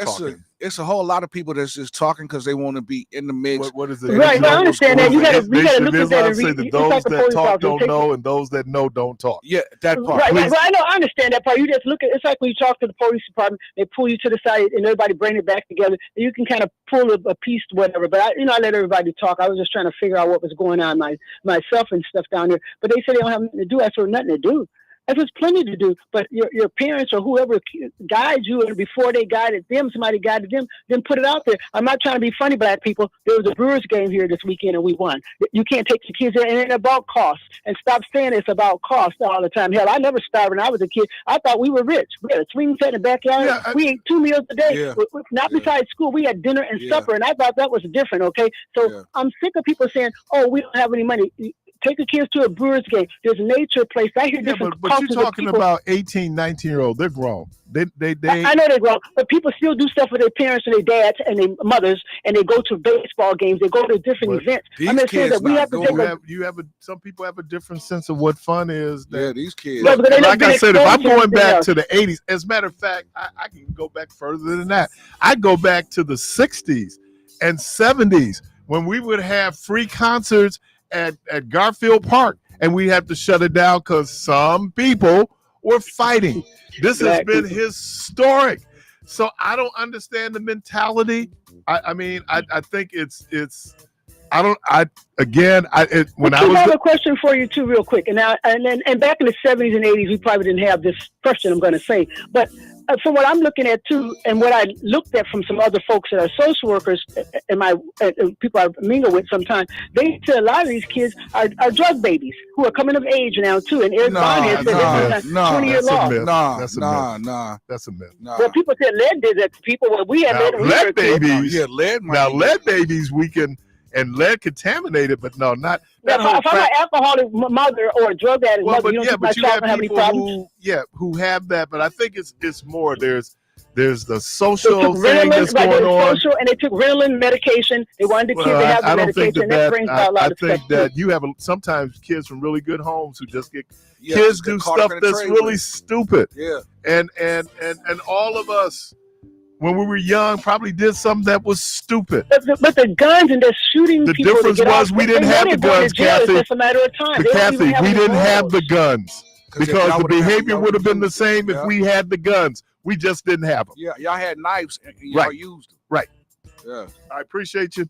talking. It's a whole lot of people that's just talking because they want to be in the mix. What is it? Right, I understand that. You got to look at that and say read. that those that talk don't know, and those that know don't talk. Yeah, that part. Right, right. I know. I understand that part. You just look at. It's like when you talk to the police department, they pull you to the side, and everybody bring it back together. And you can kind of pull a piece, whatever. But I let everybody talk. I was just trying to figure out what was going on myself and stuff down there. But they said they don't have nothing to do. I said nothing to do. There's plenty to do, but your parents or whoever guides you, and before they guided them, somebody guided them, then put it out there. I'm not trying to be funny, Black people. There was a Brewers game here this weekend, and we won. You can't take your kids there, and it's about cost. And stop saying it's about cost all the time. Hell, I never starved when I was a kid. I thought we were rich. We had a swing set in the backyard. Yeah, we ate 2 meals a day. Yeah. Not besides school. We had dinner and supper, and I thought that was different, okay? So I'm sick of people saying, oh, we don't have any money. Take the kids to a Brewers game. There's a nature place. I hear different but you're talking about 18, 19-year-old. They're grown. They I know they're grown, but people still do stuff with their parents and their dads and their mothers, and they go to baseball games. They go to different events. I'm just saying that we have to take some people have a different sense of what fun is. These kids. Look, like I said, if I'm going back to the 80s, as a matter of fact, I can go back further than that. I go back to the 60s and 70s when we would have free concerts at Garfield Park, and we have to shut it down because some people were fighting. This has been historic. So I don't understand the mentality. I mean, I think it's I have a question for you too, real quick. And back in the 70s and 80s, we probably didn't have this question I'm going to say, but from what I'm looking at too, and what I looked at from some other folks that are social workers and people I mingle with sometimes, they say a lot of these kids are drug babies who are coming of age now too. And Eric Bond has said that's 20-year law. That's a myth. Well, people said lead did that to people. Well, we had lead. Lead babies. Yeah, lead. Now lead babies we can. And lead contaminated, but no, not. If I'm an alcoholic mother or a drug addict mother, you don't think my child will have any problems? Who have that, but I think it's more. There's the social thing that's going on. Social, and they took Ritalin medication. They wanted the kids to have the medication. That brings out a lot of stuff. I think that you have sometimes kids from really good homes who just get kids do stuff that's really stupid. Yeah, and all of us, when we were young, probably did something that was stupid. But the guns and the shooting the people. The difference was we didn't have the guns, Kathy. It's just a matter of time. Kathy, we didn't have the guns because the behavior would have been the same if we had the guns. We just didn't have them. Yeah, y'all had knives and y'all used them. Right. Yeah. I appreciate you.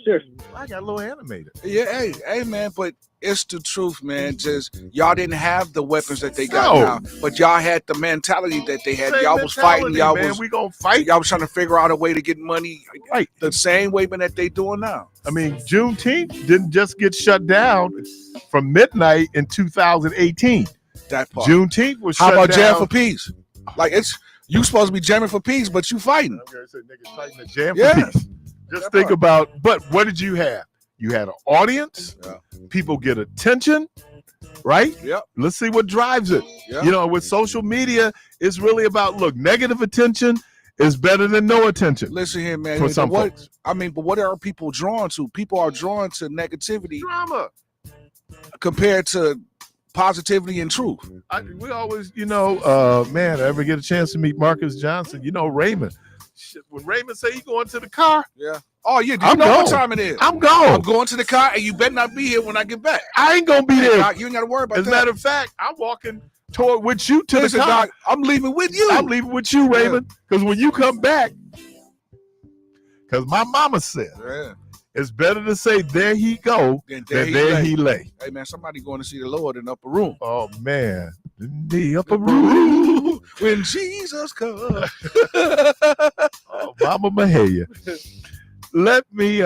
Sure. I got a little animated. Yeah, hey, man, but it's the truth, man. Just y'all didn't have the weapons that they got now, but y'all had the mentality that they had. Y'all was fighting. Y'all was we gonna fight. Y'all was trying to figure out a way to get money, right? The same way that they doing now. I mean, Juneteenth didn't just get shut down from midnight in 2018. That part. Juneteenth was. How shut about down. Jam for Peace? Like you supposed to be jamming for peace, but you fighting. I'm gonna say niggas fighting the jam for peace. Just think about. But what did you have? You had an audience. Yeah. People get attention, right? Yep. Let's see what drives it. Yep. You know, with social media, it's really about negative attention is better than no attention. Listen here, man. For some folks. But what are people drawn to? People are drawn to negativity, drama, compared to positivity and truth. We always, man, I ever get a chance to meet Marcus Johnson, Raymond. When Raymond say he going to the car, yeah. Oh yeah, do you know what time it is? I'm gone. I'm going to the car, and you better not be here when I get back. I ain't gonna be there. Doc, you ain't got to worry about that. As a matter of fact, I'm walking with you to the car. Doc, I'm leaving with you. I'm leaving with you, Raymond, because when you come back, because my mama said it's better to say there he go than there he lay. Hey man, somebody going to see the Lord in the upper room. Oh man, in the upper room when Jesus comes. Oh, Mama Mahalia. Let me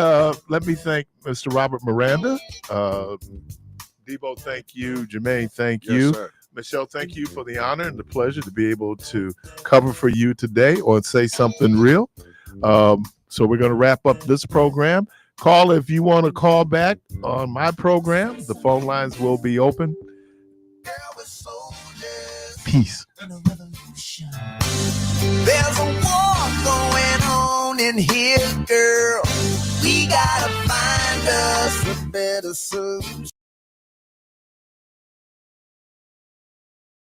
thank Mr. Robert Miranda. Debo, thank you. Jermaine, thank you. Sir. Michelle, thank you for the honor and the pleasure to be able to cover for you today or say something real. So we're going to wrap up this program. Call if you want to call back on my program. The phone lines will be open. Peace. There's a war going on in here, girl. We gotta find us a better solution.